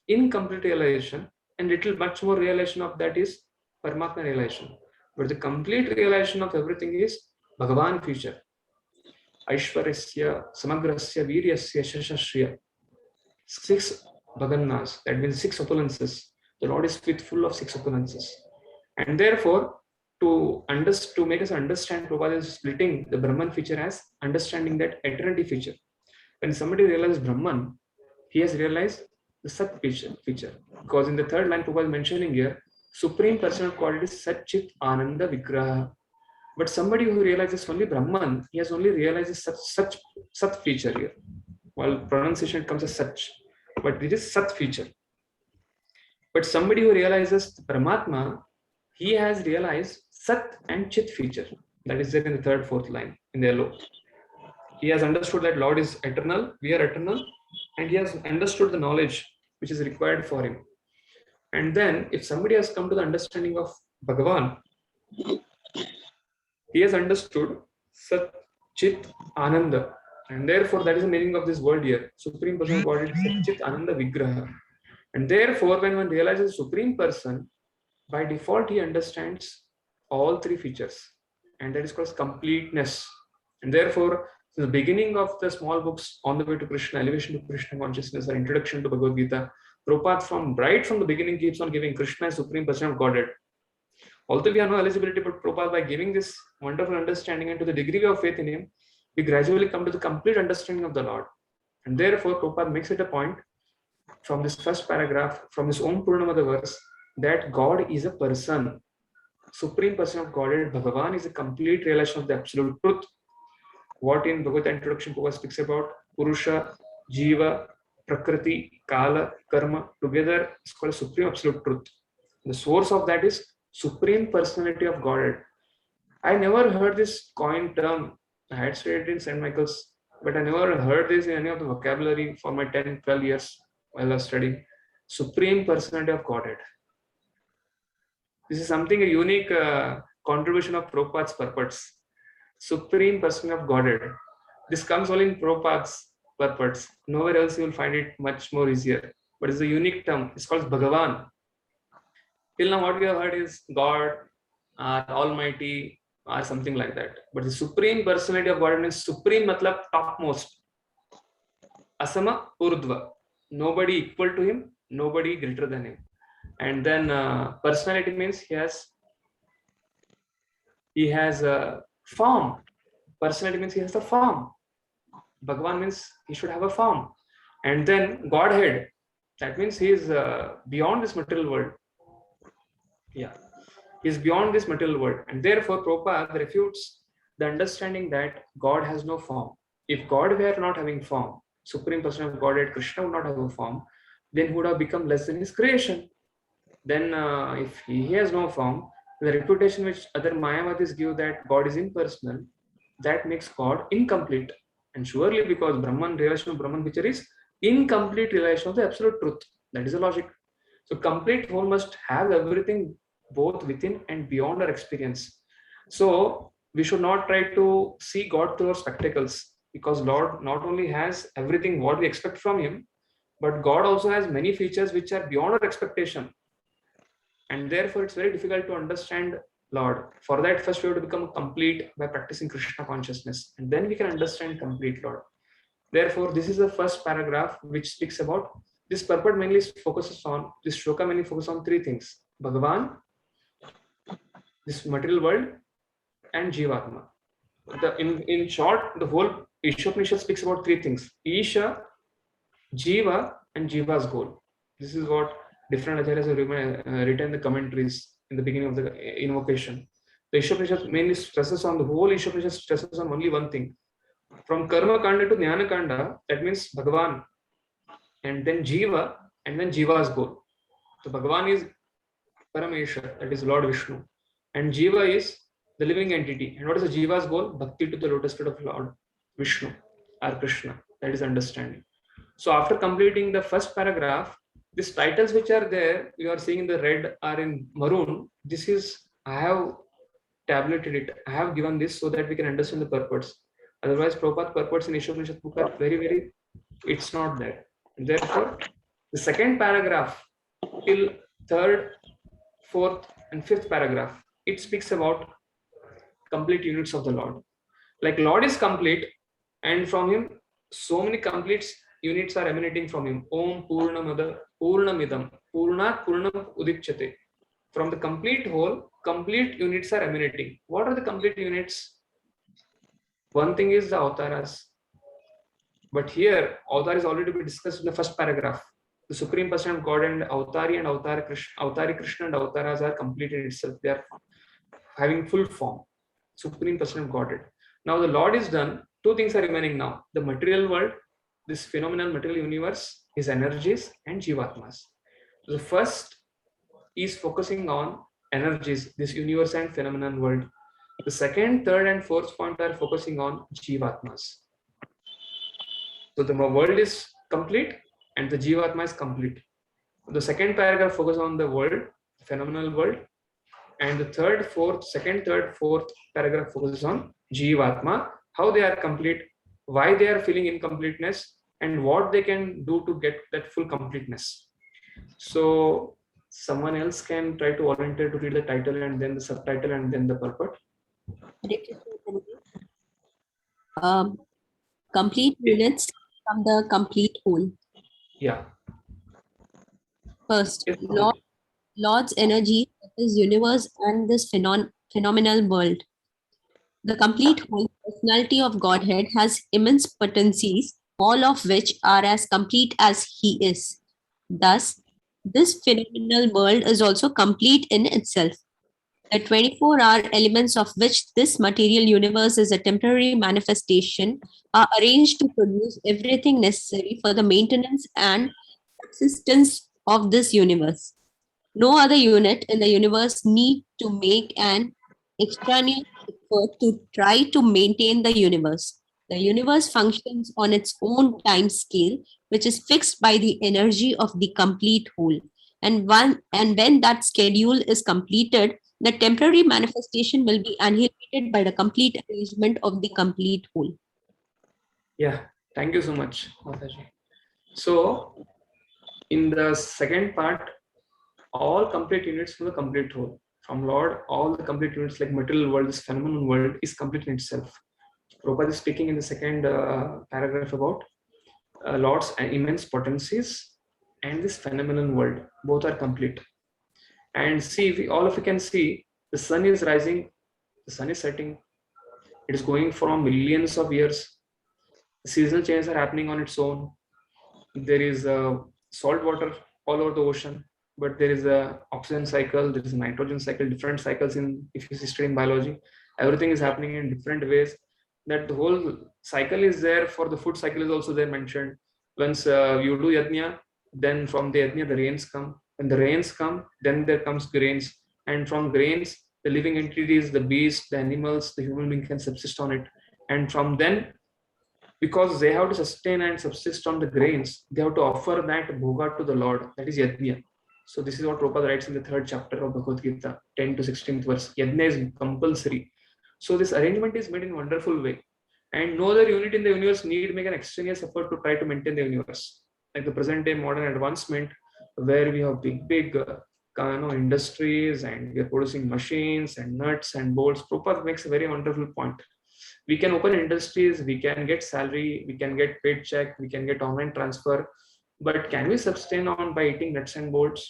incomplete realization, and little much more realization of that is Paramatma realization. But the complete realization of everything is Bhagavan feature. Aishwarasya, Samagrasya, Viryasya, Shashashriya. 6 Bhagannas, that means 6 opulences. The Lord is full of 6 opulences. And therefore, to make us understand, Prabhupada is splitting the Brahman feature as understanding that eternity feature. When somebody realizes Brahman, he has realized the Sat feature. Because in the third line, Prabhupada is mentioning here, Supreme Personal Quality is Sat Chit Ananda Vigraha. But somebody who realizes only Brahman, he has only realized such Sat feature here. While pronunciation comes as such, but it is Sat feature. But somebody who realizes Paramatma, he has realized Sat and Chit feature. That is there in the third, fourth line in the yellow. He has understood that Lord is eternal, we are eternal, and he has understood the knowledge which is required for him. And then if somebody has come to the understanding of Bhagavan, he has understood Sat, Chit, Ananda. And therefore, that is the meaning of this word here. Supreme Personal Quality, Sat, Chit, Ananda, Vigraha. And therefore, when one realizes Supreme Person, by default, he understands all 3 features. And that is called completeness. And therefore, the beginning of the small books on the way to Krishna, elevation to Krishna consciousness, or introduction to Bhagavad-Gita, Prabhupada right from the beginning keeps on giving Krishna as Supreme Person of Godhead. Although we have no eligibility, but Prabhupada, by giving this wonderful understanding and to the degree of faith in him, we gradually come to the complete understanding of the Lord. And therefore, Prabhupada makes it a point from this first paragraph, from his own Purnamada verse, that God is a person. Supreme Person of Godhead, Bhagavan, is a complete realization of the absolute truth. What in Bhagavad introduction Prabhupada speaks about Purusha, Jiva, Prakriti, Kala, Karma, together is called Supreme Absolute Truth. The source of that is Supreme Personality of Godhead. I never heard this coined term. I had studied in St. Michael's, but I never heard this in any of the vocabulary for my 10, 12 years while I was studying. Supreme Personality of Godhead. This is something, a unique contribution of Prabhupada's purports. Supreme Person of Godhead. This comes only in Prabhupada's purports. Nowhere else you will find it much more easier. But it's a unique term. It's called Bhagavan. Till now what we have heard is God, Almighty, or something like that. But the Supreme Personality of Godhead means Supreme matlab topmost. Asama Urdhva. Nobody equal to him, nobody greater than him. And then personality means he has a form. Personality means he has a form. Bhagavan means he should have a form. And then Godhead, that means he is beyond this material world. Yeah, he is beyond this material world. And therefore Prabhupada refutes the understanding that God has no form. If God were not having form, Supreme Person of Godhead, Krishna would not have a form, then he would have become less than his creation. Then if he has no form, the reputation which other Mayavadis give that God is impersonal, that makes God incomplete. And surely because Brahman, realization of Brahman picture is incomplete realization of the absolute truth. That is the logic. So complete whole must have everything both within and beyond our experience. So we should not try to see God through our spectacles, because Lord not only has everything what we expect from him, but God also has many features which are beyond our expectation. And therefore it's very difficult to understand Lord. For that, first we have to become complete by practicing Krishna consciousness, and then we can understand complete Lord. Therefore, this is the first paragraph which speaks about this. Purport mainly focuses on this shloka mainly focuses on three things: Bhagavan, this material world, and Jivatma. In short, the whole Isopanishad speaks about three things: Isha, Jiva, and Jiva's goal. This is what different acharyas have written in the commentaries in the beginning of the invocation. The Isopanishad mainly stresses on the whole Isopanishad stresses on only one thing. From Karma Kanda to Jnana Kanda, that means Bhagavan, and then Jiva, and then Jiva's goal. So Bhagavan is Parameshwar, that is Lord Vishnu, and Jiva is the living entity. And what is the Jiva's goal? Bhakti to the lotus feet of Lord Vishnu or Krishna. That is understanding. So after completing the first paragraph, these titles which are there, you are seeing in the red or in maroon. This is, I have tabulated it. I have given this so that we can understand the purports. Otherwise, Prabhupada purports in Isopanishad book are very, it's not there. And therefore, the second paragraph till third, fourth, and fifth paragraph, it speaks about complete units of the Lord. Like Lord is complete, and from him, so many complete units are emanating from him. Om Purnamada Purnamidam Purnat Purnam Udichyate. From the complete whole, complete units are emanating. What are the complete units? One thing is the avatars. But here, avatar is already been discussed in the first paragraph. The Supreme Person of God and Avatari and Avatari Krishna and Avataras are complete in itself. They are having full form. Supreme Person of Godhead. Now the Lord is done. Two things are remaining now: the material world, this phenomenal material universe, his energies, and Jivatmas. So the first is focusing on energies, this universe and phenomenal world. The second, third, and fourth point are focusing on Jivatmas. So the world is complete and the Jivatma is complete. The second paragraph focuses on the world, the phenomenal world, and the third, fourth, second, third, fourth paragraph focuses on Jivatma, how they are complete, why they are feeling incompleteness, and what they can do to get that full completeness. So someone else can try to volunteer to read the title and then the subtitle and then the purport. Complete units from the complete whole. Yeah. First, Lord's energy, this universe and this phenomenal world. The complete whole personality of Godhead has immense potencies, all of which are as complete as he is. Thus, this phenomenal world is also complete in itself. The 24-hour elements of which this material universe is a temporary manifestation are arranged to produce everything necessary for the maintenance and subsistence of this universe. No other unit in the universe need to make an extraneous effort to try to maintain the universe. The universe functions on its own time scale, which is fixed by the energy of the complete whole. And when that schedule is completed, the temporary manifestation will be annihilated by the complete arrangement of the complete whole. Yeah, thank you so much, Mataji. So, in the second part, all complete units from the complete whole. From Lord, all the complete units like material world, this phenomenal world is complete in itself. Prabhupada is speaking in the second paragraph about Lord's immense potencies and this phenomenal world. Both are complete. And see, all of you can see the sun is rising, the sun is setting. It is going from millions of years. The seasonal changes are happening on its own. There is salt water all over the ocean, but there is a oxygen cycle, there is a nitrogen cycle, different cycles in, if you study in biology, everything is happening in different ways. That the whole cycle is there. For the food cycle is also there mentioned. Once you do yajna, then from the yajna the rains come. When the rains come, then there comes grains, and from grains the living entities, the beasts, the animals, the human being can subsist on it. And from then, because they have to sustain and subsist on the grains, they have to offer that bhoga to the Lord, that is yajna. So this is what Prabhupada writes in the 3rd chapter of Bhagavad-Gita, 10 to 16th verse. Yajna is compulsory. So this arrangement is made in a wonderful way. And no other unit in the universe need make an extraneous effort to try to maintain the universe. Like the present day modern advancement, where we have big industries, and we are producing machines and nuts and bolts. Prabhupada makes a very wonderful point. We can open industries, we can get salary, we can get paid check, we can get online transfer, but can we sustain on by eating nuts and bolts?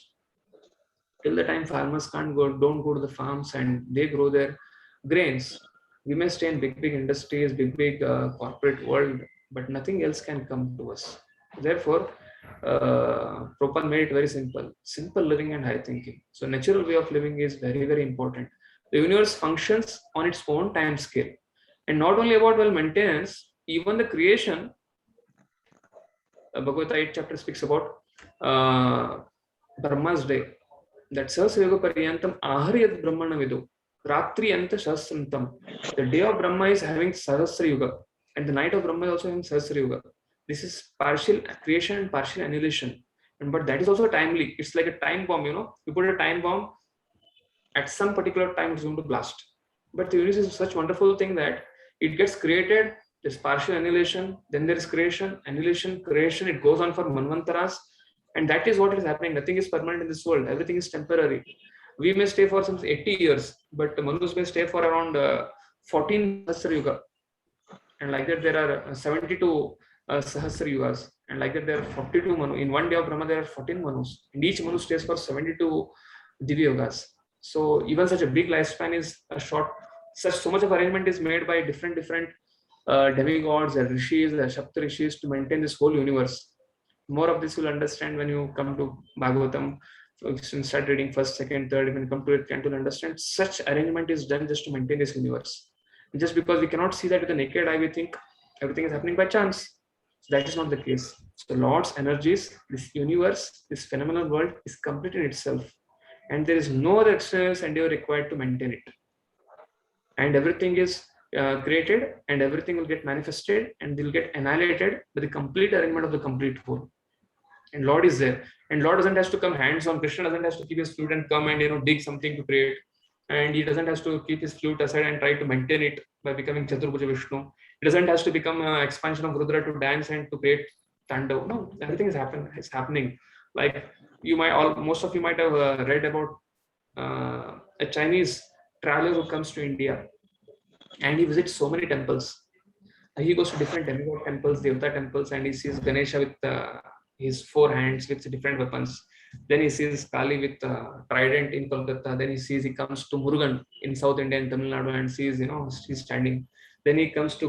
Till the time farmers don't go to the farms and they grow their grains, we may stay in big industries, big corporate world, but nothing else can come to us. Therefore, Prabhupada made it very simple living and high thinking. So natural way of living is very important. The universe functions on its own time scale, and not only about maintenance, even the creation. Bhagavad-Gita 8th chapter speaks about Brahma's day. That Sahasra Paryantam Aharyat Brahmana Vidu Ratri Anta Shastrantam. The day of Brahma is having Sahasra Yuga, and the night of Brahma is also having Sahasra Yuga. This is partial creation and partial annihilation, but that is also timely. It's like a time bomb, you put a time bomb at some particular time, it's going to blast. But the universe is such wonderful thing that it gets created, there's partial annihilation, then there is creation, annihilation, creation. It goes on for manvantaras, and that is what is happening. Nothing is permanent in this world. Everything is temporary. We may stay for some 80 years, but Manus may stay for around 14 Sahasra Yuga. And like that, there are 72 Sahasra Yugas. And like that, there are 42 Manu. In one day of Brahma, there are 14 Manus. And each Manu stays for 72 Divya Yugas. So even such a big lifespan is a short. So much of arrangement is made by different demigods and rishis, the Shapta rishis, to maintain this whole universe. More of this you'll understand when you come to Bhagavatam. Start reading 1st, 2nd, 3rd, when you come to it, you'll understand such arrangement is done just to maintain this universe. Just because we cannot see that with the naked eye, we think everything is happening by chance. So that is not the case. So Lord's energies, this universe, this phenomenal world is complete in itself, and there is no other external endeavor required to maintain it. And everything is created, and everything will get manifested, and will get annihilated by the complete arrangement of the complete whole. And Lord is there, and Lord doesn't have to come hands-on. Krishna doesn't have to keep his flute and come and dig something to create, and he doesn't have to keep his flute aside and try to maintain it by becoming Chaturbhuja Vishnu. He doesn't have to become an expansion of Rudra to dance and to create Tandav. No, everything is happening. Like most of you might have read about a Chinese traveler who comes to India, and he visits so many temples. He goes to different demigod temples, Devata temples, and he sees Ganesha with his 4 hands with different weapons. Then he sees Kali with trident in Kolkata. Then he comes to Murugan in South India and Tamil Nadu and sees, she's standing. Then he comes to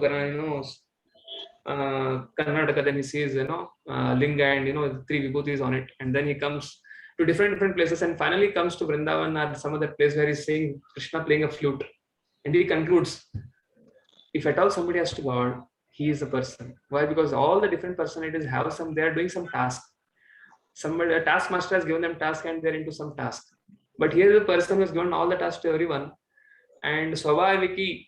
Karnataka. Then he sees, Linga and 3 vibhutis on it. And then he comes to different places, and finally comes to Vrindavan or some other place where he's seeing Krishna playing a flute. And he concludes, if at all somebody has to go out, he is a person. Why? Because all the different personalities have they are doing some task. Somebody, a taskmaster has given them task, and they're into some task. But here the person who has given all the tasks to everyone, and Swabhaviki,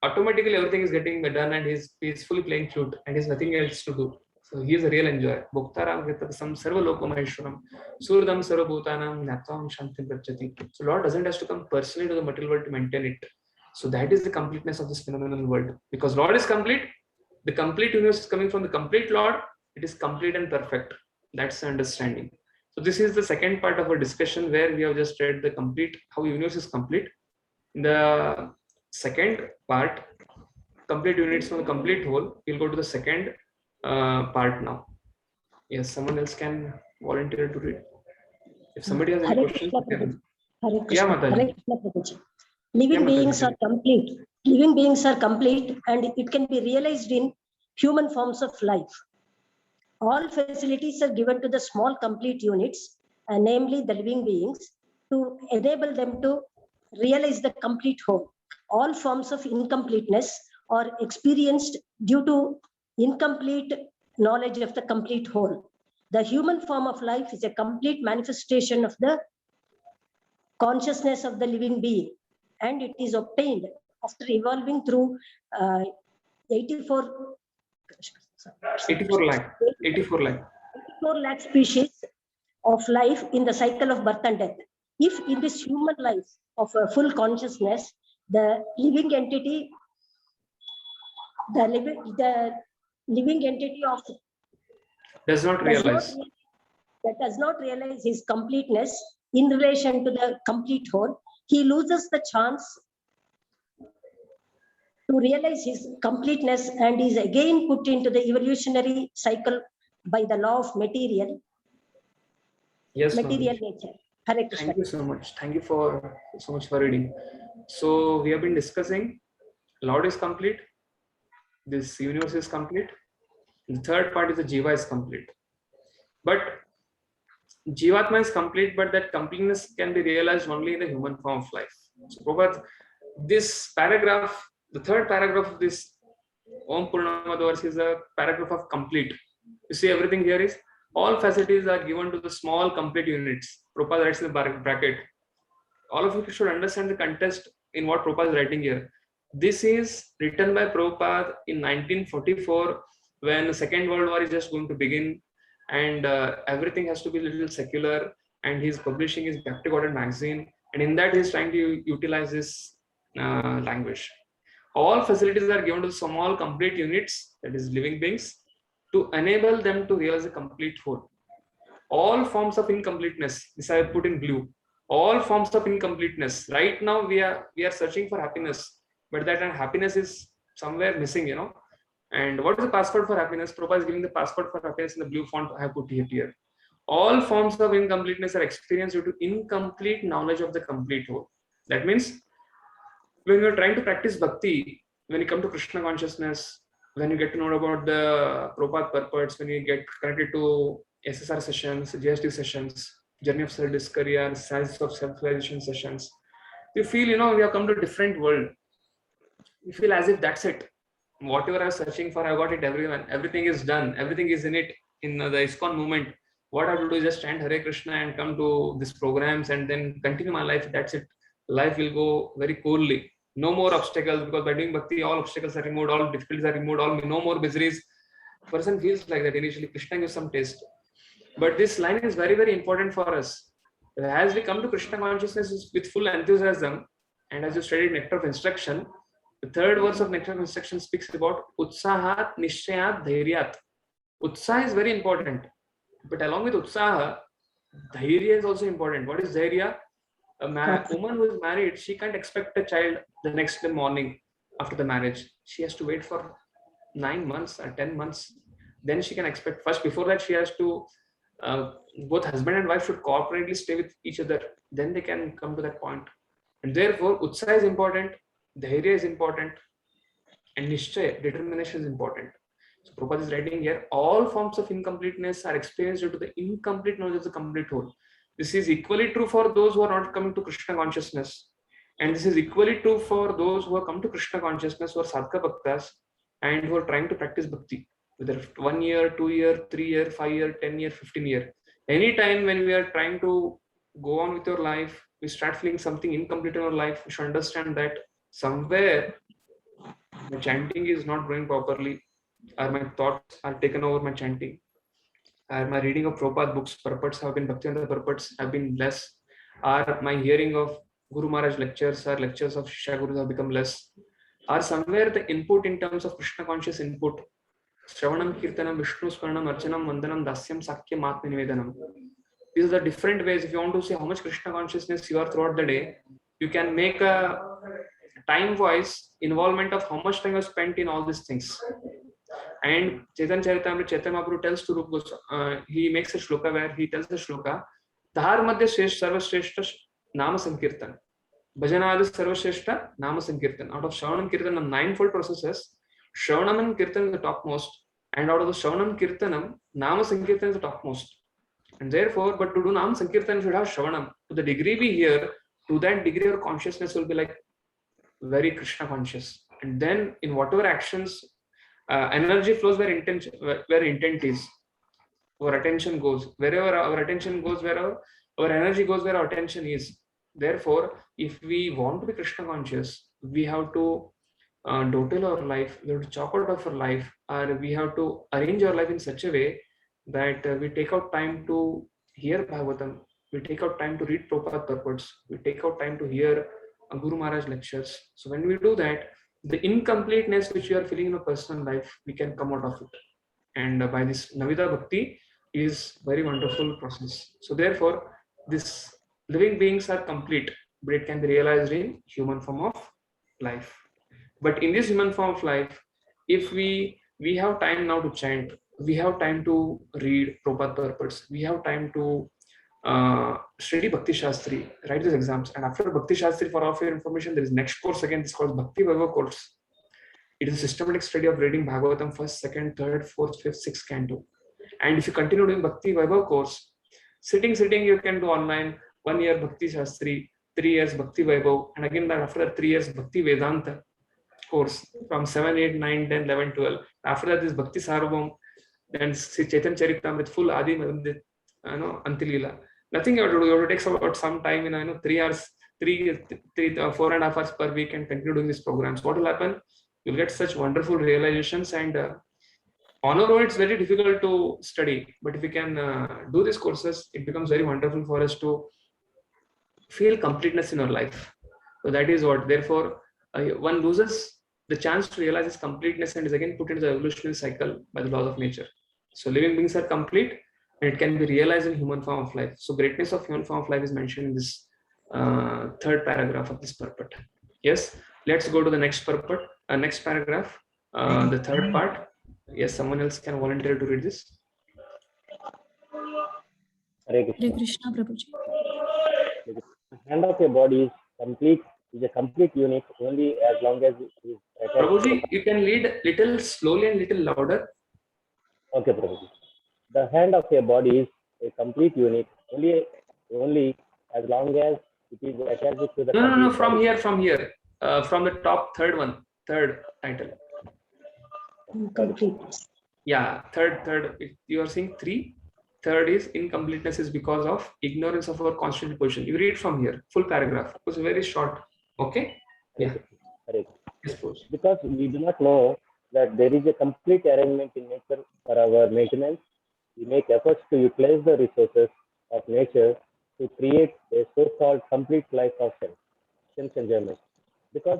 automatically everything is getting done, and he's peacefully playing flute, and he's nothing else to do. So he is a real enjoyer. Bhoktaram Kritasam Sarva Lokamaheshwaram Surdam Sarva Bhutanam Natvam Shantim Prachati. So Lord doesn't have to come personally to the material world to maintain it. So that is the completeness of this phenomenal world. Because Lord is complete, the complete universe is coming from the complete Lord. It is complete and perfect. That's the understanding. So this is the second part of our discussion, where we have just read the complete, how the universe is complete. In the second part, complete units from the complete whole, we'll go to the second part now. Yes, someone else can volunteer to read. If somebody has any questions, Hare Krishna, Hare Krishna, Prabhuji. Living beings are complete. Living beings are complete, and it can be realized in human forms of life. All facilities are given to the small complete units, and namely the living beings, to enable them to realize the complete whole. All forms of incompleteness are experienced due to incomplete knowledge of the complete whole. The human form of life is a complete manifestation of the consciousness of the living being, and it is obtained after evolving through 84 lakh species of life in the cycle of birth and death. If in this human life of a full consciousness, the living entity of does not realize his completeness in relation to the complete whole, he loses the chance to realize his completeness and is again put into the evolutionary cycle by the law of material nature. Hare Krishna. Thank you so much. Thank you for so much for reading. So we have been discussing Lord is complete, this universe is complete. The third part is the Jiva is complete. But Jivatma is complete, but that completeness can be realized only in the human form of life. So Prabhupada, this paragraph, the third paragraph of this Om Purnamad verse is a paragraph of complete. You see, everything here is all facilities are given to the small complete units. Prabhupada writes in the bracket. All of you should understand the context in what Prabhupada is writing here. This is written by Prabhupada in 1944 when the Second World War is just going to begin and everything has to be a little secular, and he's publishing his Bhakti-Gaudiya magazine, and in that he's trying to utilize this language. All facilities are given to small complete units, that is living beings, to enable them to realize a complete whole. All forms of incompleteness, this I put in blue, all forms of incompleteness. Right now we are searching for happiness, but that happiness is somewhere missing, you know. And what is the passport for happiness? Prabhupada is giving the passport for happiness in the blue font I have put it here. All forms of incompleteness are experienced due to incomplete knowledge of the complete whole. That means when you are trying to practice bhakti, when you come to Krishna consciousness, when you get to know about the Prabhupada purports, when you get connected to SSR sessions, GST sessions, Journey of Self-Discovery, Science of Self-Realization sessions, you feel, you know, we have come to a different world. You feel as if that's it. Whatever I was searching for, I got it, everyone. Everything is done. Everything is in it. In the ISKCON movement, what I have to do is just chant Hare Krishna and come to these programs and then continue my life. That's it. Life will go very coolly. No more obstacles, because by doing bhakti, all obstacles are removed, all difficulties are removed, no more miseries. Person feels like that initially. Krishna gives some taste. But this line is very, very important for us. As we come to Krishna consciousness with full enthusiasm, and as you studied Nectar of Instruction, the third verse of Nectar of Instruction speaks about Utsahat Nishchayat Dhairyat. Utsaha is very important. But along with Utsaha, Dhairya is also important. What is Dhairya? A woman who is married, she can't expect a child the next morning after the marriage. She has to wait for 9 months or 10 months. Then she can expect. First, before that, she has to, both husband and wife should cooperatively stay with each other. Then they can come to that point. And therefore, Utsaha is important, Dhairya is important, and Nishchay, determination is important. So Prabhupada is writing here, all forms of incompleteness are experienced due to the incomplete knowledge of the complete whole. This is equally true for those who are not coming to Krishna consciousness. And this is equally true for those who have come to Krishna consciousness, who are sadhaka bhaktas and who are trying to practice bhakti. Whether 1 year, 2 year, 3 year, 5 year, 10 year, 15 year. Anytime when we are trying to go on with your life, we start feeling something incomplete in our life, we should understand that somewhere the chanting is not going properly, or my thoughts are taken over my chanting, or my reading of Prabhupada books, purports have been Bhaktivinoda purports have been less, or my hearing of Guru Maharaj lectures or lectures of Shishya Gurus have become less, or somewhere the input in terms of Krishna conscious input, Shravanam, Kirtanam, Vishnu Smaranam, Archanam, Vandanam, Dasyam, Sakyam, Atma Nivedanam. These are the different ways. If you want to see how much Krishna consciousness you are throughout the day, you can make a time-wise involvement of how much time you spent in all these things. And Chaitanya Charitamrita, Chaitanya Mahaprabhu tells to Rupa Goswami, he makes a shloka where he tells the shloka, Dhar Madhya Sarvashreshta Nama Sankirtan, Bhajanadi Sarvashreshta Nama Sankirtan. Out of Shravanam Kirtanam, 9-fold processes, Shravanam and Kirtan is the topmost, and out of the Shravanam Kirtanam, Nama Sankirtan is the topmost. And therefore, but to do Nama Sankirtan, you should have Shravanam. To the degree we hear, to that degree our consciousness will be like very Krishna conscious. And then in whatever actions, energy flows where intent is, our attention goes. Wherever our attention goes, wherever our energy goes, where our attention is. Therefore, if we want to be Krishna conscious, we have to dottle our life, we have to chalk out of our life, or we have to arrange our life in such a way that we take out time to hear Bhagavatam, we take out time to read Prabhupada purports, we take out time to hear Guru Maharaj lectures. So when we do that, the incompleteness which we are feeling in a personal life, we can come out of it. And by this Navida Bhakti is very wonderful process. So therefore, this living beings are complete, but it can be realized in human form of life. But in this human form of life, if we have time now to chant, we have time to read Prabhupada purports, we have time to study Bhakti Shastri, write these exams, and after Bhakti Shastri, for all of your information, there is next course again. It's called Bhakti Vaibhav course. It is a systematic study of reading Bhagavatam first, second, third, fourth, fifth, sixth canto. And if you continue doing Bhakti Vaibhav course, sitting, you can do online 1 year Bhakti Shastri, 3 years Bhakti Vaibhav, and again after that 3 years Bhakti Vedanta course from 7, 8, 9, 10, 11, 12. After that is Bhakti Sarvam, then Sri Chaitanya Charitamrita, full Adi Madhya, Antilila. Nothing you have to do. You have to take about some time in 3 hours, 4.5 hours per week and continue doing these programs. What will happen? You'll get such wonderful realizations, and on our own it's very difficult to study, but if we can do these courses, it becomes very wonderful for us to feel completeness in our life. So that is what, therefore, one loses the chance to realize this completeness and is again put into the evolutionary cycle by the laws of nature. So living beings are complete and it can be realized in human form of life. So greatness of human form of life is mentioned in this third paragraph of this purport. Yes, let's go to the next purport, next paragraph, the third part. Yes, someone else can volunteer to read this. Hare Krishna, Prabhuji. The hand of your body is a complete unit only as long as it is attached. Prabhuji, you can read little slowly and little louder. Okay, Prabhuji. The hand of your body is a complete unit only as long as it is attached to the No, from here, from the top, third title. Complete. Yeah, third. You are saying 3. Third is incompleteness is because of ignorance of our constitutional position. You read from here, full paragraph. It was very short. Okay. Yeah. Because we do not know that there is a complete arrangement in nature for our maintenance, we make efforts to utilize the resources of nature to create a so-called complete life of sense enjoyment. Because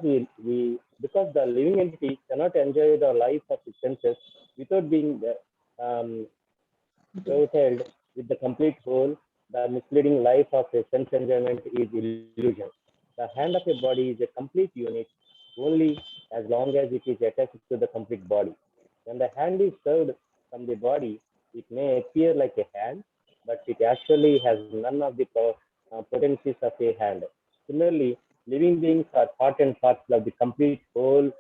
because the living entity cannot enjoy the life of its senses without being held with the complete whole, the misleading life of a sense enjoyment is illusion. The hand of a body is a complete unit only as long as it is attached to the complete body. When the hand is served from the body, it may appear like a hand, but it actually has none of the potencies of a hand. Similarly, living beings are part and parcel of the complete whole,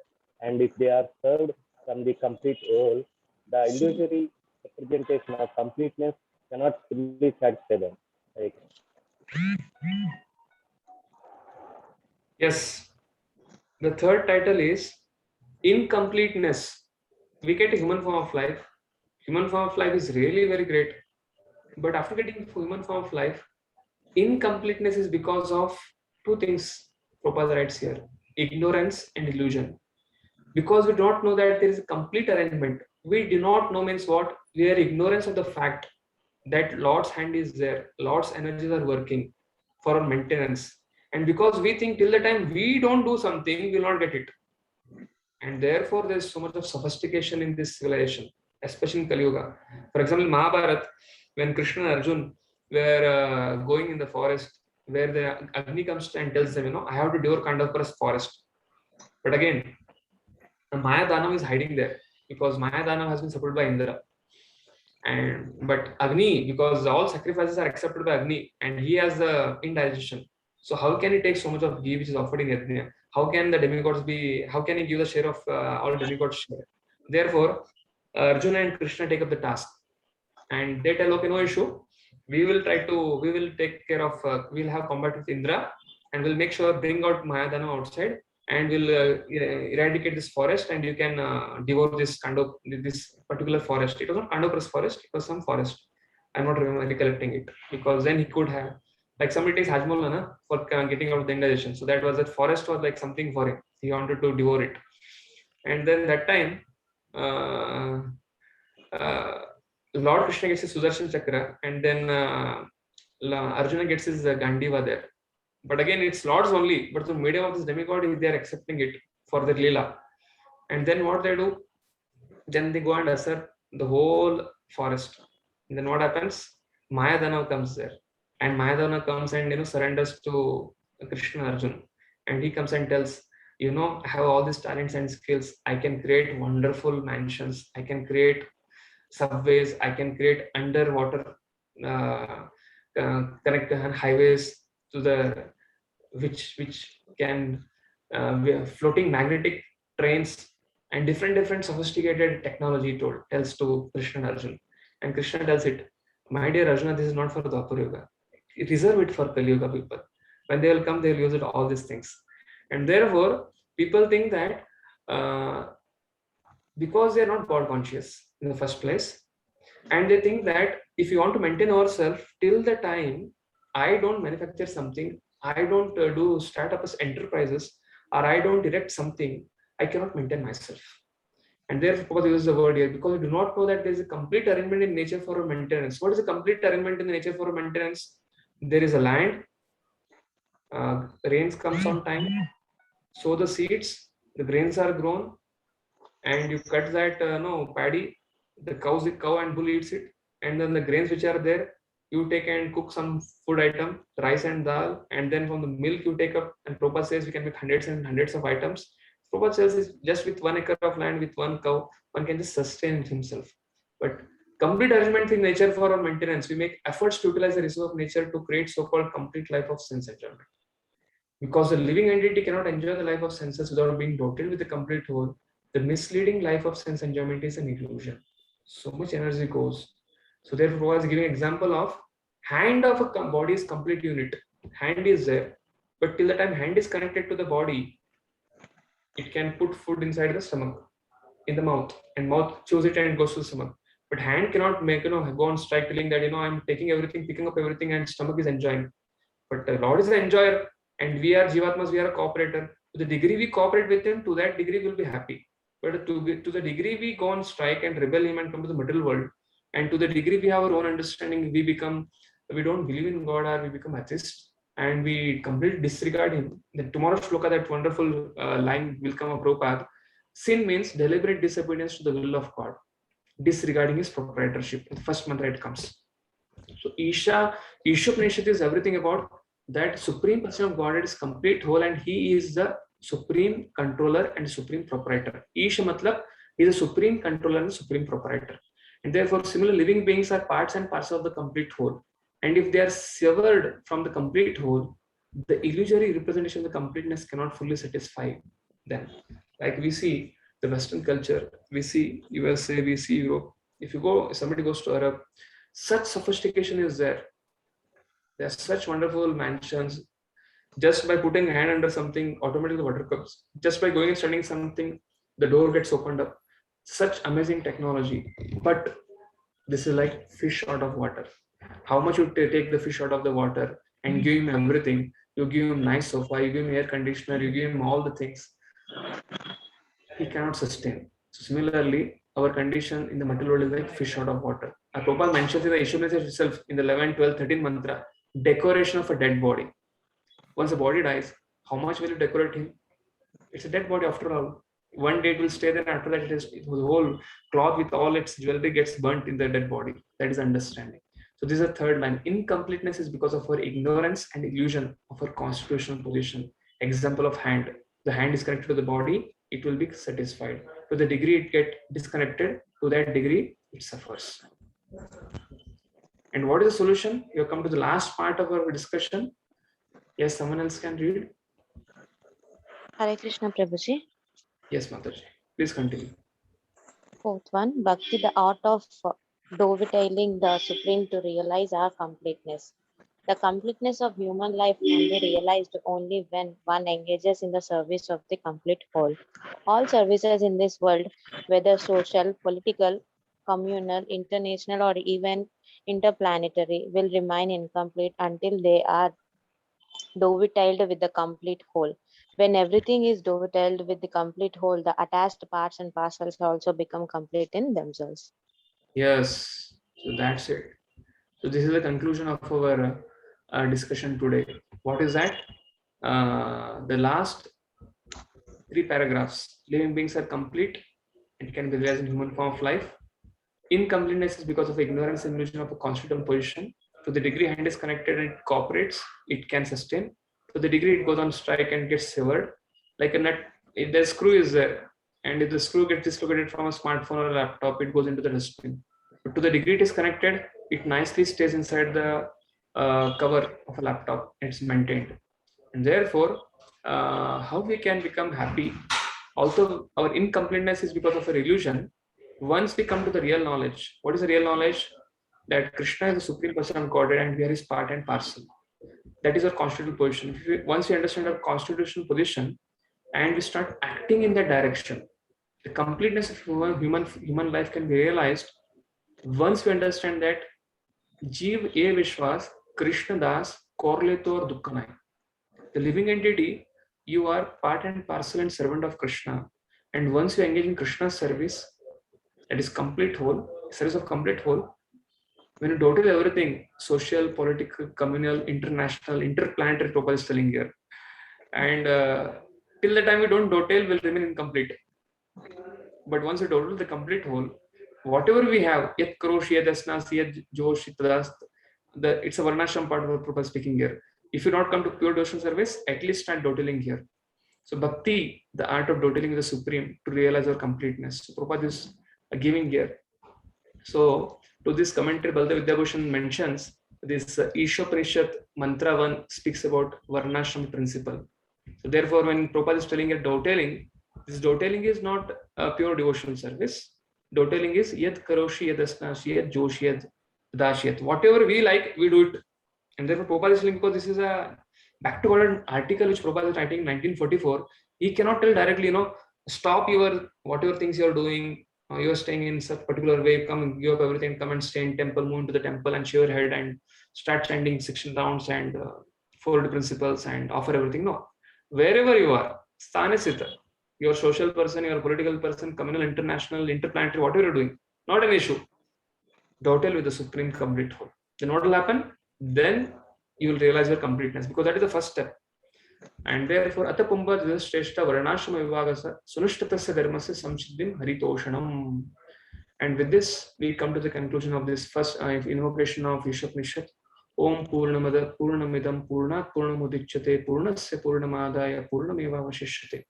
and if they are served from the complete whole, the illusory representation of completeness cannot fully satisfy them. Right. Yes. The third title is incompleteness. We get a human form of life. Human form of life is really very great. But after getting human form of life, incompleteness is because of 2 things Prabhupada writes here: ignorance and illusion. Because we don't know that there is a complete arrangement. We do not know means what? We are ignorance of the fact that Lord's hand is there, Lord's energies are working for our maintenance. And because we think till the time we don't do something, we will not get it. And therefore, there is so much of sophistication in this civilization, especially in Kali Yuga. For example, Mahabharata, when Krishna and Arjun were going in the forest, where the Agni comes and tells them, I have to devour Kandapura's forest. But again, the Maya Danav is hiding there because Maya Danav has been supported by Indra. But Agni, because all sacrifices are accepted by Agni and he has the indigestion. So how can he take so much of ghee which is offered in Yajna? How can the demigods how can he give the share of all demigods share? Therefore, Arjuna and Krishna take up the task and they tell, okay, no issue. We will take care of, we'll have combat with Indra and we'll make sure, bring out Mayadana outside and we'll eradicate this forest and you can devour this particular forest. It was not Kandopura's forest, it was some forest. I'm not recollecting it because then he could have, like somebody takes Hajmola for getting out of the indigestion. So that was that forest was like something for him. He wanted to devour it. And then that time, uh, Lord Krishna gets his Sudarshan Chakra, and then Arjuna gets his Gandiva there. But again, it's Lord's only, but the medium of this demigod, they are accepting it for their Leela. And then what they do? Then they go and assert the whole forest. And then what happens? Mayadana comes there. And Mayadana comes and surrenders to Krishna Arjuna. And he comes and tells, I have all these talents and skills. I can create wonderful mansions. I can create subways. I can create underwater connect highways to the which can floating magnetic trains and different sophisticated technology tells to Krishna and Arjuna. And Krishna tells it, my dear Arjuna, this is not for the Dwapar Yuga. Reserve it for Kali Yuga people. When they will come, they will use it all these things. And therefore, people think that because they are not God conscious in the first place, and they think that if you want to maintain ourselves till the time I don't manufacture something, I don't do startups enterprises, or I don't direct something, I cannot maintain myself. And therefore, they use the word here because we do not know that there is a complete arrangement in nature for maintenance. What is a complete arrangement in the nature for maintenance? There is a land, rains comes on time, sow the seeds, the grains are grown, and you cut that paddy, the cow and bull eats it, and then the grains which are there, you take and cook some food item, rice and dal, and then from the milk you take up, and Prabhupada says we can make hundreds and hundreds of items. Prabhupada says is just with 1 acre of land, with one cow, one can just sustain himself. But complete arrangement in nature for our maintenance, we make efforts to utilize the resource of nature to create so-called complete life of sense enjoyment. Because the living entity cannot enjoy the life of senses without being dotted with a complete whole, the misleading life of sense enjoyment is an illusion. So much energy goes. So therefore, I was giving an example of hand of a body is complete unit. Hand is there, but till the time hand is connected to the body, it can put food inside the stomach, in the mouth, and mouth chews it and it goes to the stomach. But hand cannot make go on strike telling that I'm taking everything, picking up everything, and stomach is enjoying. But the Lord is the enjoyer, and we are Jivatmas, we are a cooperator. To the degree we cooperate with him, to that degree we'll be happy. But to the degree we go on strike and rebel him and come to the middle world, and to the degree we have our own understanding, we don't believe in God, or we become atheist, and we completely disregard him. Then tomorrow's shloka, that wonderful line will come up, Prabhupada. Sin means deliberate disobedience to the will of God, disregarding his proprietorship. The first mantra it comes. So Isopanishad is everything about that supreme person of Godhead is complete whole, and he is the supreme controller and supreme proprietor. Isha matlab he is a supreme controller and supreme proprietor. And therefore, similar living beings are parts and parcels of the complete whole. And if they are severed from the complete whole, the illusory representation of the completeness cannot fully satisfy them. Like we see the Western culture, we see USA, we see Europe. If somebody goes to Arab, such sophistication is there. There are such wonderful mansions. Just by putting a hand under something, automatically the water comes. Just by going and studying something, the door gets opened up. Such amazing technology. But this is like fish out of water. How much you take the fish out of the water and give him everything? You give him nice sofa, you give him air conditioner, you give him all the things. He cannot sustain. So similarly, our condition in the material world is like fish out of water. Prabhupada mentions in the Isopanishad itself in the 11, 12, 13 mantra, decoration of a dead body. Once a body dies, how much will you decorate him? It's a dead body after all. One day it will stay there, after that the whole cloth with all its jewelry gets burnt in the dead body. That is understanding. So this is the third line. Incompleteness is because of our ignorance and illusion of our constitutional position. Example of hand. The hand is connected to the body, it will be satisfied. To the degree it gets disconnected, to that degree it suffers. And what is the solution? You have come to the last part of our discussion. Yes, someone else can read. Hare Krishna Prabhuji. Yes, Mataji. Please continue. Fourth one, Bhakti, the art of dovetailing the Supreme to realize our completeness. The completeness of human life can be realized only when one engages in the service of the complete whole. All services in this world, whether social, political, communal, international, or even interplanetary, will remain incomplete until they are dovetailed with the complete whole. When everything is dovetailed with the complete whole, the attached parts and parcels also become complete in themselves. Yes, so that's it. So this is the conclusion of our discussion today. What is that? The last 3 paragraphs. Living beings are complete and can be realized in human form of life. Incompleteness is because of ignorance and illusion of a constitutional position. To the degree hand is connected and it cooperates, it can sustain. To the degree it goes on strike and gets severed, like a nut, if the screw is there, and if the screw gets dislocated from a smartphone or a laptop, it goes into the dustbin. But to the degree it is connected, it nicely stays inside the cover of a laptop. It's maintained, and therefore, how we can become happy? Although our incompleteness is because of an illusion, once we come to the real knowledge, what is the real knowledge? That Krishna is the supreme person of Godhead and we are his part and parcel. That is our constitutional position. Once we understand our constitutional position and we start acting in that direction, the completeness of human life can be realized once we understand that Jeev e Vishwas, Krishna Das, Korletor Dukkanai. The living entity, you are part and parcel and servant of Krishna. And once you engage in Krishna's service, that is complete whole, service of complete whole, when you total everything, social, political, communal, international, interplanetary, Prabhupada is telling here. And till the time we don't total, will remain incomplete. But once you total the complete whole, whatever we have, yet karosh, yet asnas, yet josh, it's a varnashram part of what Prabhupada is speaking here. If you not come to pure devotion service, at least start totaling here. So bhakti, the art of totaling the supreme to realize our completeness. So Prabhupada is giving here. So to this commentary, Baldev Vidyabhushan mentions this Isopanishad mantra 1 speaks about varnashram principle. So therefore, when Prabhupada is telling a dovetailing, this dovetailing is not a pure devotional service. Dovetailing is yad karoshi, yad asnashi, yad joshi, yad dashiyat. Whatever we like, we do it. And therefore, Prabhupada is telling, because this is a back to God article which Prabhupada is writing in 1944, he cannot tell directly, stop your whatever things you are doing. You are staying in such particular way, come give up everything, come and stay in temple, move into the temple and shave your head and start chanting 16 rounds and 4 principles and offer everything. No. Wherever you are, sthanisita, your social person, your political person, communal, international, interplanetary, whatever you're doing, not an issue. Dovetail with the supreme complete whole. Then what will happen? Then you will realize your completeness, because that is the first step. And therefore, Atapumba Shrestha Varnashrama Vivagasa Sunushtatasya Dharmasya Samsiddhim Haritoshanam. And with this, we come to the conclusion of this first invocation of Isopanishad. Om Purnamada Purnamidam Purnat Purnamudichyate Purnasya Purnamadaya Purnameva Vashishyate.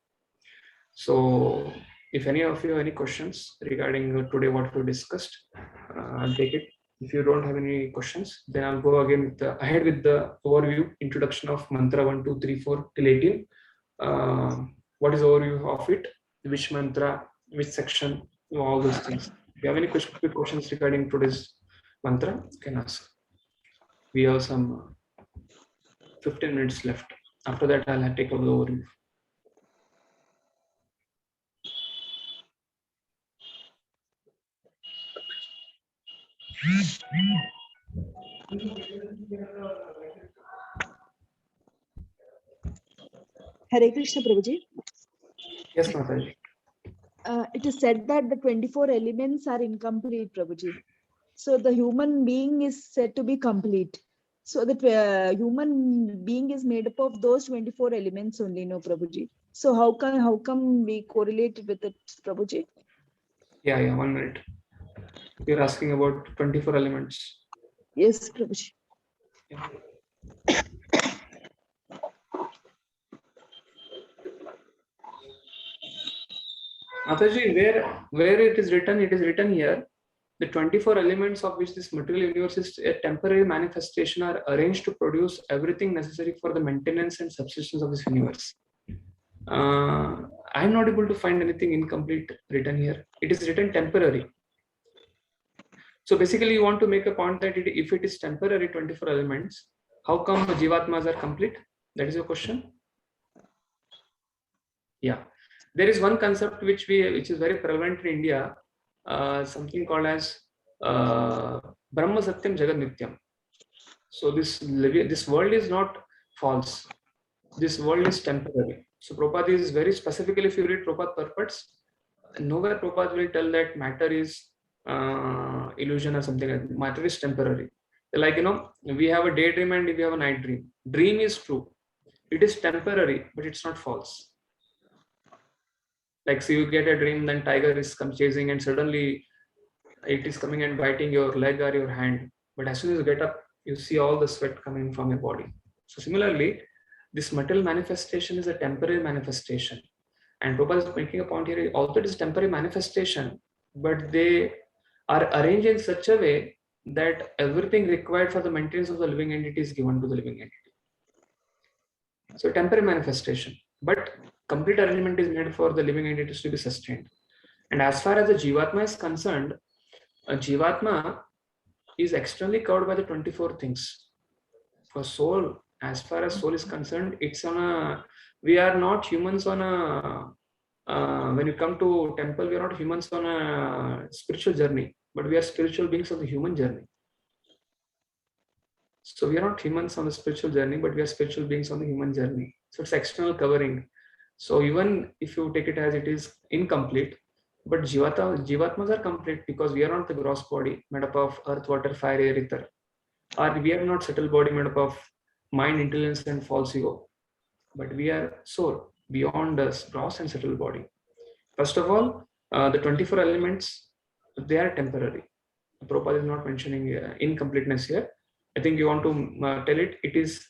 So, if any of you have any questions regarding today what we discussed, I'll take it. If you don't have any questions, then I'll go again ahead with the overview, introduction of mantra 1, 2, 3, 4 till 18. What is the overview of it? Which mantra, which section, all those things. If you have any quick questions regarding today's mantra, you can ask. We have some 15 minutes left. After that, I'll take over the overview. Hare Krishna, Prabhuji. Yes, Mataji. It is said that the 24 elements are incomplete, Prabhuji. So the human being is said to be complete. So the human being is made up of those 24 elements only, no, Prabhuji. So how come we correlate with it, Prabhuji? Yeah, 1 minute. You're asking about 24 elements. Yes, Prabhuji. Yeah. Mataji, where it is written here, the 24 elements of which this material universe is a temporary manifestation are arranged to produce everything necessary for the maintenance and subsistence of this universe. I'm not able to find anything incomplete written here. It is written temporary. So basically you want to make a point that if it is temporary 24 elements, how come the Jivatmas are complete? That is your question? Yeah. There is one concept which is very prevalent in India, something called as Brahma Satyam Jagat Nityam. So this world is not false. This world is temporary. So Prabhupada is very specifically, if you read Prabhupada purports, nowhere Prabhupada will tell that matter is illusion or something like that. Matter is temporary. Like, we have a daydream and we have a night dream. Dream is true. It is temporary, but it's not false. Like, so you get a dream, then tiger is come chasing and suddenly it is coming and biting your leg or your hand. But as soon as you get up, you see all the sweat coming from your body. So similarly, this material manifestation is a temporary manifestation. And Prabhupada is making a point here, although it is temporary manifestation, but they are arranged in such a way that everything required for the maintenance of the living entity is given to the living entity. So temporary manifestation, but complete arrangement is made for the living entities to be sustained. And as far as the Jivatma is concerned, a Jivatma is externally covered by the 24 things. For soul, as far as soul is concerned, it's on a, we are not humans on a, when you come to temple, we are not humans on a spiritual journey, but we are spiritual beings on the human journey. So we are not humans on the spiritual journey, but we are spiritual beings on the human journey. So it's external covering. So even if you take it as it is incomplete, but Jivatmas are complete because we are not the gross body made up of earth, water, fire, air, ether. Or we are not subtle body made up of mind, intelligence, and false ego. But we are soul beyond us, gross and subtle body. First of all, the 24 elements, they are temporary. Prabhupada is not mentioning incompleteness here. I think you want to tell it, it is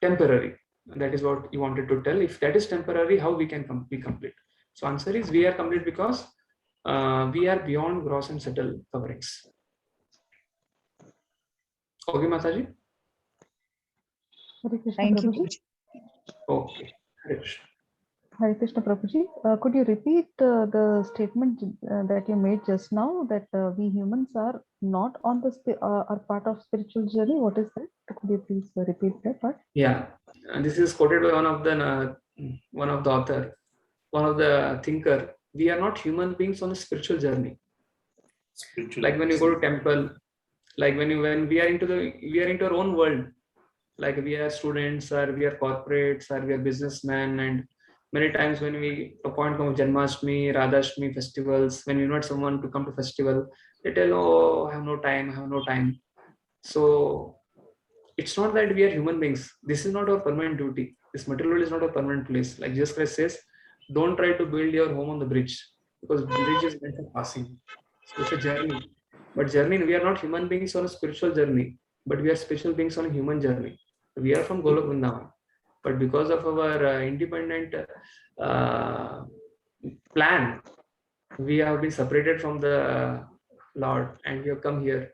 temporary. That is what you wanted to tell. If that is temporary, how we can be complete? So answer is we are complete because we are beyond gross and subtle coverings. Okay, Mataji? Hare Krishna, Thank you. Prabhuji. Okay. Hare Krishna. Hare Krishna, Prabhuji. Could you repeat the statement that you made just now, that we humans are not on the are part of spiritual journey? What is that? Could you please repeat that part? Yeah, and this is quoted by one of the author, one of the thinker. We are not human beings on a spiritual journey. Like when you go to temple, like when we are into our own world. Like we are students, or we are corporates, or we are businessmen, and many times when we appoint Janmashtami, Radhashtami festivals, when we invite someone to come to festival, they tell, "Oh, I have no time." So it's not that we are human beings. This is not our permanent duty. This material world is not a permanent place. Like Jesus Christ says, don't try to build your home on the bridge, because bridge is meant for passing. So it's a journey. But journey, we are not human beings on a spiritual journey, but we are spiritual beings on a human journey. We are from Golok Vrindavan. But because of our independent plan, we have been separated from the Lord, and we have come here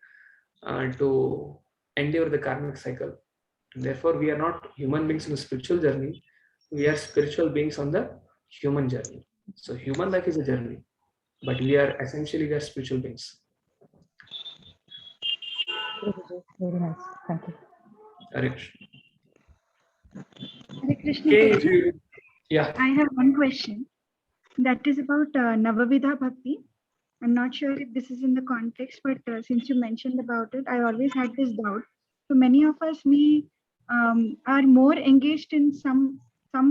to endure the karmic cycle. And therefore, we are not human beings on the spiritual journey. We are spiritual beings on the human journey. So human life is a journey, but we are spiritual beings. Very nice. Thank you. Hare Krishna. Hare Krishna. Okay, yeah. I have one question that is about Navavidha Bhakti. I'm not sure if this is in the context, but since you mentioned about it, I always had this doubt. So many of us, we are more engaged in some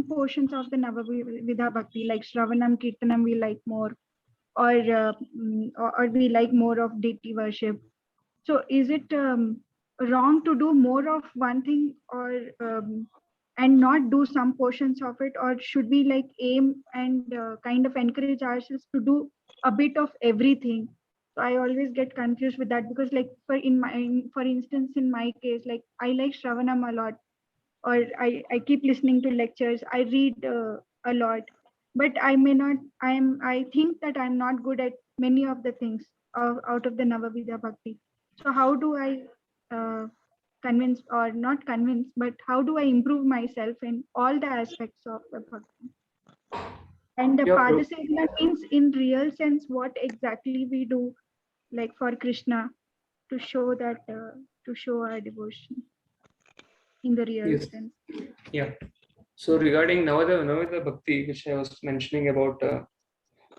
portions of the Navavidha Bhakti, like Shravanam, Kirtanam, we like more, or we like more of deity worship. So is it wrong to do more of one thing, or and not do some portions of it, or should we like aim and kind of encourage ourselves to do a bit of everything? So I always get confused with that, because like for instance, in my case, like I like Shravanam a lot, or I keep listening to lectures, I read a lot, but I think that I'm not good at many of the things out of the Navavidha Bhakti. So how do I convince, or not convince, but how do I improve myself in all the aspects of the Bhakti? And the Padasevana means in real sense what exactly we do, like for Krishna, to show that to show our devotion in the real sense. Yeah. So regarding Navavidha Bhakti, which I was mentioning about,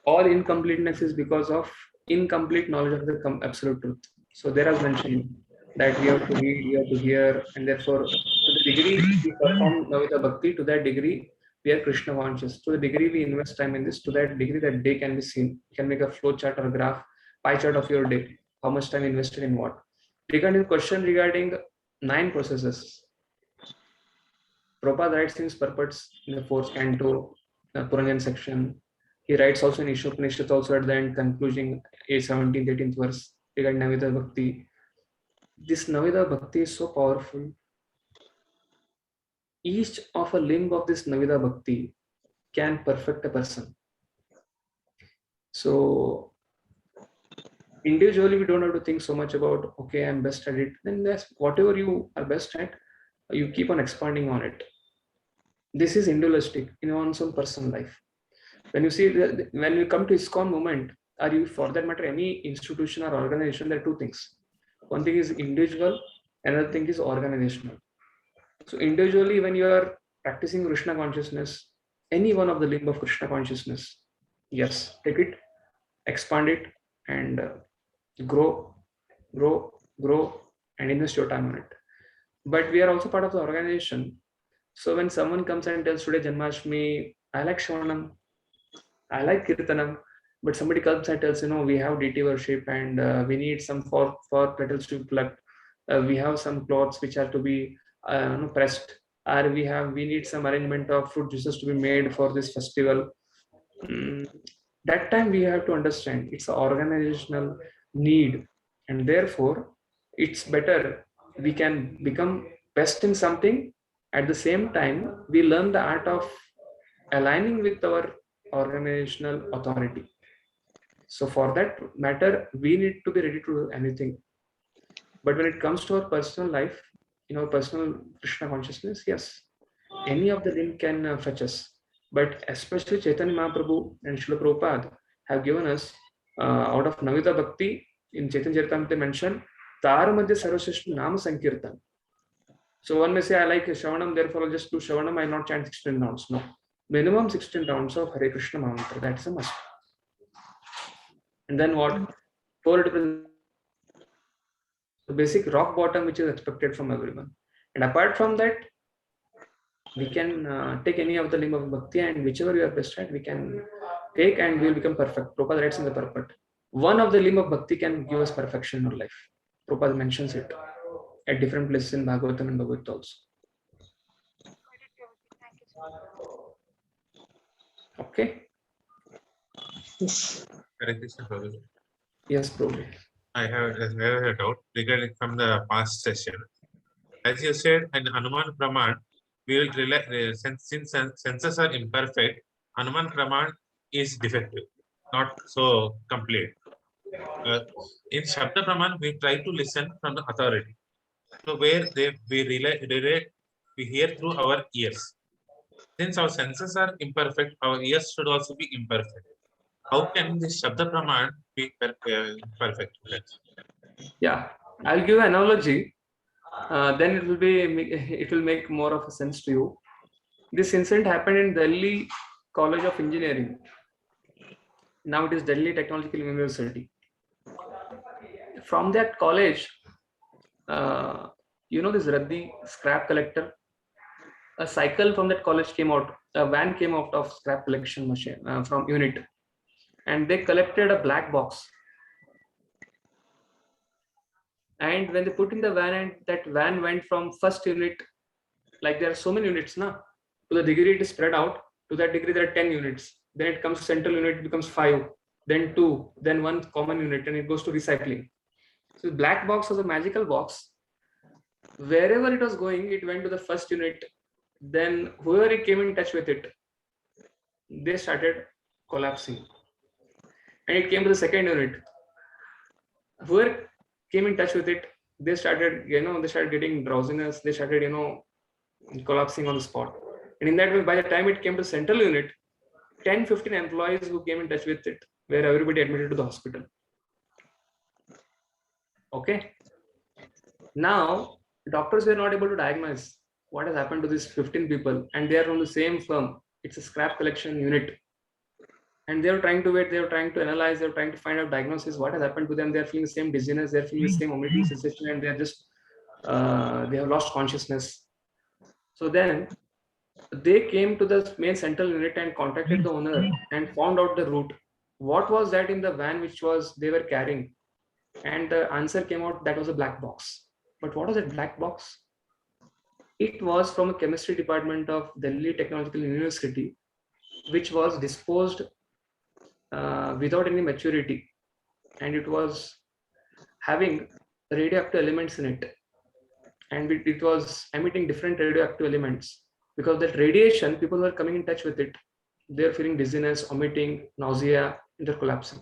all incompleteness is because of incomplete knowledge of the absolute truth. So there I was mentioning that we have to read, we have to hear, and therefore to the degree we perform Navavidha Bhakti, to that degree we are Krishna conscious. To the degree we invest time in this, to that degree that day can be seen. You can make a flow chart or a graph, pie chart of your day, how much time invested in what. Regarding the question regarding 9 processes, Prabhupada writes in his purports in the 4th canto, Puranjan section. He writes also in Isopanishad also at the end, concluding a 17th, 18th verse regarding Navida Bhakti. This Navida Bhakti is so powerful. Each of a limb of this Navida Bhakti can perfect a person. So individually, we don't have to think so much about, okay, I'm best at it. Then that's whatever you are best at, you keep on expanding on it. This is individualistic in one's own personal life. When you see, when you come to ISKCON movement, or you, for that matter, any institution or organization, there are 2 things. One thing is individual, another thing is organizational. So individually, when you are practicing Krishna consciousness, any one of the limb of Krishna consciousness, yes, take it, expand it, and grow, and invest your time on it. But we are also part of the organization. So when someone comes and tells today Janmashtami, I like Shravanam, I like Kirtanam, but somebody comes and tells, we have deity worship and we need some for petals to be plucked. We have some cloths which are to be pressed, or we need some arrangement of fruit juices to be made for this festival. That time we have to understand it's an organizational need, and therefore it's better we can become best in something. At the same time, we learn the art of aligning with our organizational authority. So for that matter, we need to be ready to do anything. But when it comes to our personal life, in our personal Krishna consciousness, yes, any of the limb can fetch us. But especially Chaitanya Mahaprabhu and Srila Prabhupada have given us out of Navida Bhakti, in Chaitanya Charitamrita they mention Tara Madhya Sarvashreshta Nama Sankirtan. So one may say, I like Shravanam, therefore I'll just do Shravanam, I'll not chant 16 rounds. No. Minimum 16 rounds of Hare Krishna Mahamantra. That's a must. And then what? 4 different, the basic rock bottom which is expected from everyone. And apart from that, we can take any of the limb of bhakti, and whichever we are best at, we can take and we will become perfect. Prabhupada writes in the purport, one of the limb of bhakti can give us perfection in our life. Prabhupada mentions it at different places in Bhagavatam and Bhagavad-Gita also. Okay. Yes. Hare Krishna, Prabhuji. Yes, Prabhuji. I have a doubt regarding from the past session. As you said, an Anuman Praman, we will rely, since senses are imperfect, Anuman Praman is defective, not so complete. In Shabda Praman, we try to listen from the authority. So where we hear through our ears. Since our senses are imperfect, our ears should also be imperfect. How can this Shabda Praman be perfect? Yeah, I'll give an analogy. Then it will make more of a sense to you. This incident happened in Delhi College of Engineering. Now it is Delhi Technological University. From that college, this Raddi scrap collector, a cycle from that college came out, a van came out of scrap collection machine from unit, and they collected a black box. And when they put in the van, and that van went from first unit, like there are so many units now, to the degree it is spread out, to that degree there are 10 units. Then it comes central unit, it becomes 5, then 2, then 1 common unit, and it goes to recycling. So the black box was a magical box. Wherever it was going, it went to the first unit. Then whoever it came in touch with it, they started collapsing. And it came to the second unit. Whoever came in touch with it, they started getting drowsiness. They started, collapsing on the spot. And in that way, by the time it came to central unit, 10-15 employees who came in touch with it, where everybody admitted to the hospital. Okay. Now, doctors were not able to diagnose what has happened to these 15 people, and they are from the same firm. It's a scrap collection unit. And they were trying to wait, they were trying to analyze, they were trying to find out diagnosis, what has happened to them. They're feeling the same dizziness, they're feeling the same vomiting sensation, and they're just, they have lost consciousness. So then They came to the main central unit and contacted the owner and found out the route. What was that in the van which was they were carrying? And the answer came out that was a black box. But what was that black box? It was from a chemistry department of Delhi Technological University, which was disposed without any maturity, and it was having radioactive elements in it, and it was emitting different radioactive elements. Because that radiation, people were coming in touch with it, they're feeling dizziness, vomiting, nausea, and they're collapsing.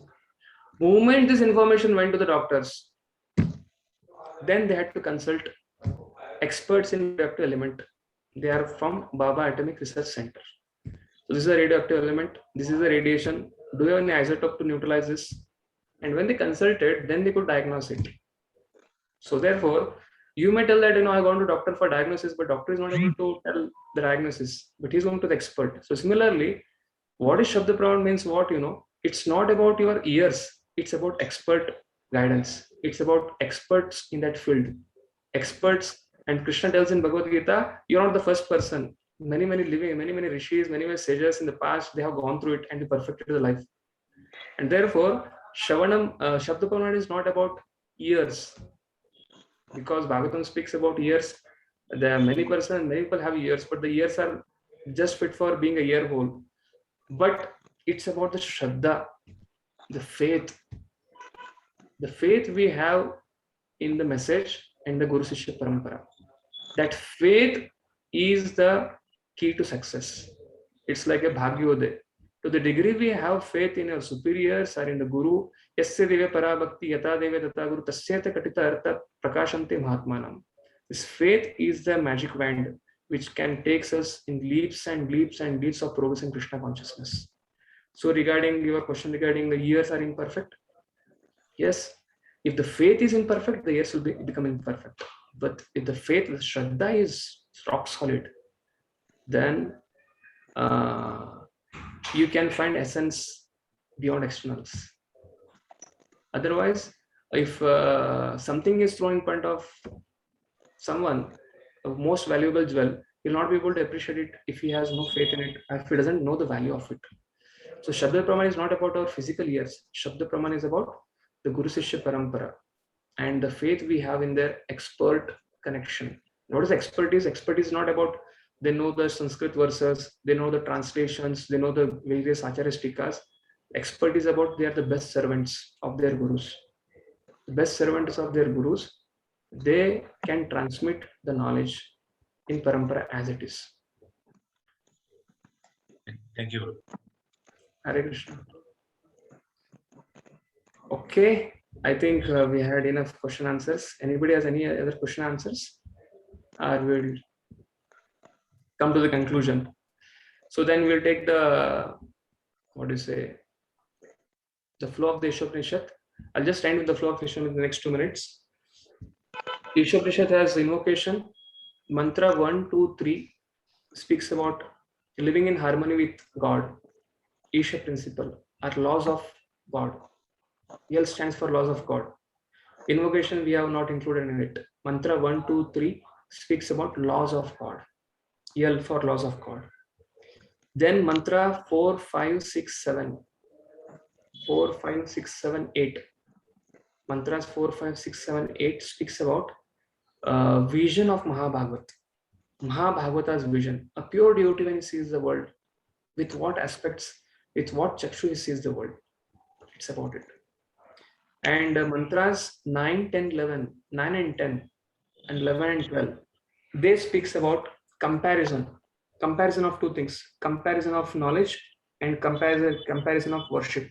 Moment this information went to the doctors, then they had to consult experts in radioactive element. They are from Baba Atomic Research Center. So this is a radioactive element, this is a radiation, do you have any isotope to neutralize this? And when they consulted, then they could diagnose it. So therefore, you may tell that, I've gone to doctor for diagnosis, but doctor is not able to tell the diagnosis, but he's going to the expert. So similarly, what is Shabda Praman means what, it's not about your ears, it's about expert guidance. It's about experts in that field. Experts, and Krishna tells in Bhagavad-Gita, you're not the first person. Many living, many rishis, many sages in the past, they have gone through it and they perfected the life. And therefore, Shravanam, Shabda Praman is not about ears. Because Bhagavatam speaks about ears. There are many people have ears, but the ears are just fit for being a ear hole. But it's about the Shraddha, the faith. The faith we have in the message and the Guru Sishya Parampara. That faith is the key to success. It's like a Bhagyodaya. To the degree we have faith in our superiors or in the Guru, yasya deve para bhakti yata deve tata guru tasyata katita artha prakashante mahatmanam. This faith is the magic wand which can take us in leaps and leaps and leaps of progress in Krishna consciousness. So regarding your question regarding the ears are imperfect, yes, if the faith is imperfect, the ears will become imperfect. But if the faith, the Shraddha is rock solid, then you can find essence beyond externals. Otherwise, if something is thrown in front of someone, the most valuable jewel, he'll not be able to appreciate it if he has no faith in it, if he doesn't know the value of it. So Shabda Praman is not about our physical ears. Shabda Praman is about the Guru Sishya Parampara and the faith we have in their expert connection. What is expertise? Expertise is not about they know the Sanskrit verses, they know the translations, they know the various Acharya Stikas. Expert is about they are the best servants of their gurus. The best servants of their gurus, they can transmit the knowledge in parampara as it is. Thank you. Hare Krishna. Okay, I think we had enough question answers. Anybody has any other question answers? Or we'll come to the conclusion. So then we'll take the, the flow of the Isopanishad. I'll just end with the flow of Isopanishad in the next 2 minutes. Isopanishad has invocation. Mantra 1, 2, 3 speaks about living in harmony with God. Isha principle are laws of God. L stands for laws of God. Invocation we have not included in it. Mantra 1, 2, 3 speaks about laws of God. L for laws of God. Then mantra 4, 5, 6, 7. 4, 5, 6, 7, 8. Mantras 4, 5, 6, 7, 8 speaks about vision of Mahabhagavat. Mahabhagavata's vision. A pure devotee when he sees the world, with what aspects, with what chakshu he sees the world. It's about it. And mantras 9, 10, 11, 9 and 10, and 11 and 12, they speaks about comparison. Comparison of two things. Comparison of knowledge and comparison of worship.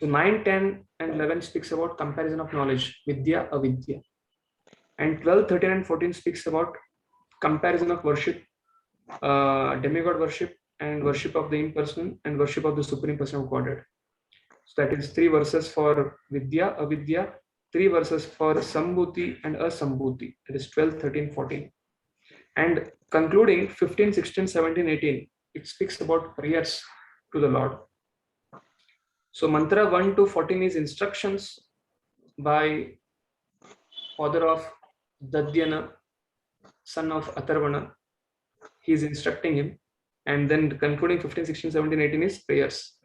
So 9, 10 and 11 speaks about comparison of knowledge, vidya, avidya. And 12, 13 and 14 speaks about comparison of worship, demigod worship and worship of the impersonal and worship of the supreme person of Godhead. So that is 3 verses for vidya, avidya, 3 verses for sambhuti and asambhuti. That is 12, 13, 14. And concluding 15, 16, 17, 18, it speaks about prayers to the Lord. So mantra 1 to 14 is instructions by father of Dadyana son of Atharvana. He is instructing him. And then concluding 15, 16, 17, 18 is prayers.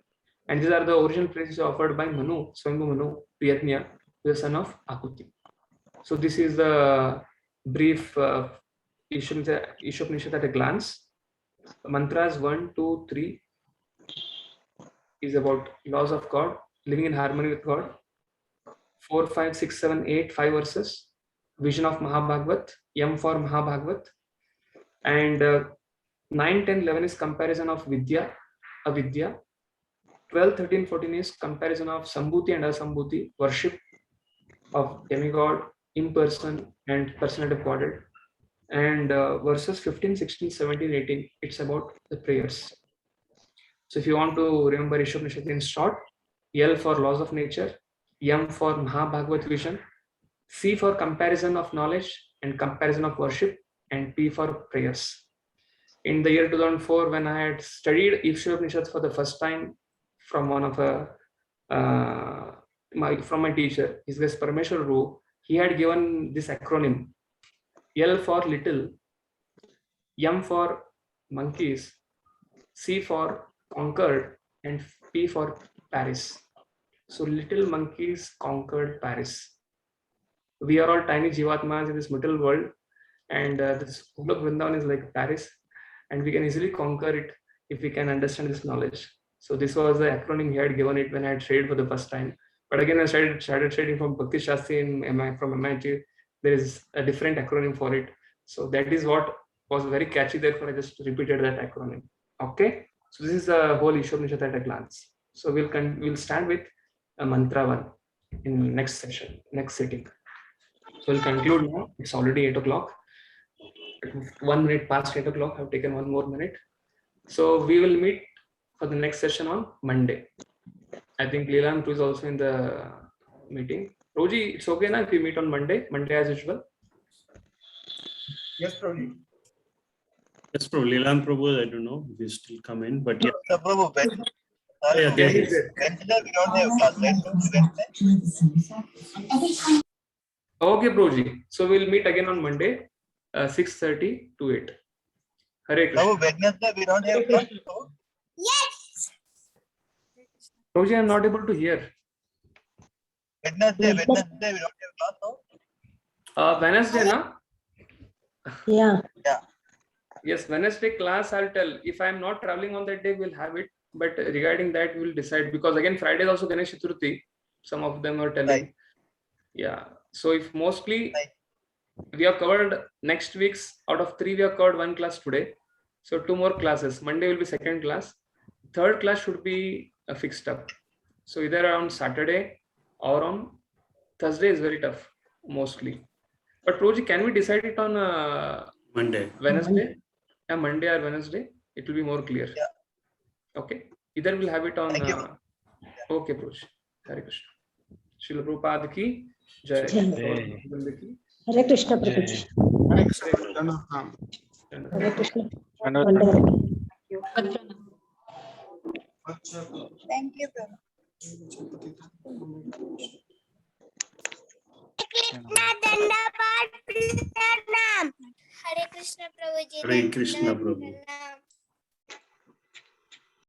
And these are the original prayers offered by Manu, Swayambhu Manu, Priyatnya, the son of Akuti. So this is the brief Isopanishad at a glance. Mantras 1, 2, 3 is about laws of God, living in harmony with God. 4, 5, 6, 7, 8, 5 verses. Vision of Mahabhagavat, M for Mahabhagavat. And 9, 10, 11 is comparison of Vidya, Avidya. 12, 13, 14 is comparison of Sambhuti and Asambhuti, worship of demigod, imperson, and personality of Godhead. And verses 15, 16, 17, 18, it's about the prayers. So if you want to remember Isopanishad in short, L for laws of nature, M for Mahabhagavat vision, C for comparison of knowledge and comparison of worship, and P for prayers. In the year 2004, when I had studied Isopanishad for the first time from one of from my teacher, his name is Parameshwar Ru, he had given this acronym: L for little, M for monkeys, C for conquered, and P for Paris. So little monkeys conquered Paris. We are all tiny jivatmas in this material world, and this Golok Vrindavan is like Paris, and we can easily conquer it if we can understand this knowledge. So this was the acronym he had given it when I had studied for the first time. But again, I started studying from Bhakti Shastri from MIT. There is a different acronym for it. So that is what was very catchy. Therefore, I just repeated that acronym. Okay. So this is the whole Isopanishad at a glance. So we'll start with a mantra 1 in next session, next sitting. So we'll conclude now. It's already 8 o'clock. 1 minute past 8 o'clock. I've taken 1 more minute. So we will meet for the next session on Monday. I think Lilananda is also in the meeting. Roji, it's okay now if we meet on Monday? Monday as usual? Yes, Prabhuji. Yes, Prabhu. Lilananda Prabhu, I don't know if he still come in, but yeah. So, Prabhu, Yeah, there he is. Wednesday we don't have class, right? Wednesday? Okay, Prabhuji. So we'll meet again on Monday, 6:30 to 8. Hare Krishna. Prabhu, Wednesday we don't have class. Yes. Prabhuji, I'm not able to hear. Wednesday we don't have class. No? Wednesday, na? Yeah. Yeah. Yes, Wednesday class, I'll tell. If I'm not traveling on that day, we'll have it. But regarding that, we'll decide. Because again, Friday is also Ganesh Chaturthi. Some of them are telling. Right. Yeah. So if mostly we have covered next week's, out of 3, we have covered 1 class today. So 2 more classes. Monday will be 2nd class. 3rd class should be fixed up. So either on Saturday or on Thursday is very tough, mostly. But Prabhuji, can we decide it on Monday? Wednesday? Yeah, Monday or Wednesday. It will be more clear. Yeah. Okay. Either we'll have it on. Thank you. Okay, Prabhuji. Hare Krishna. Srila Prabhupada ki jai. Hare Krishna, Prabhuji. Hare Krishna. Hare Krishna. Thank you, Prabhu. Hare Krishna, Prabhuji. Hare Krishna, Prabhu.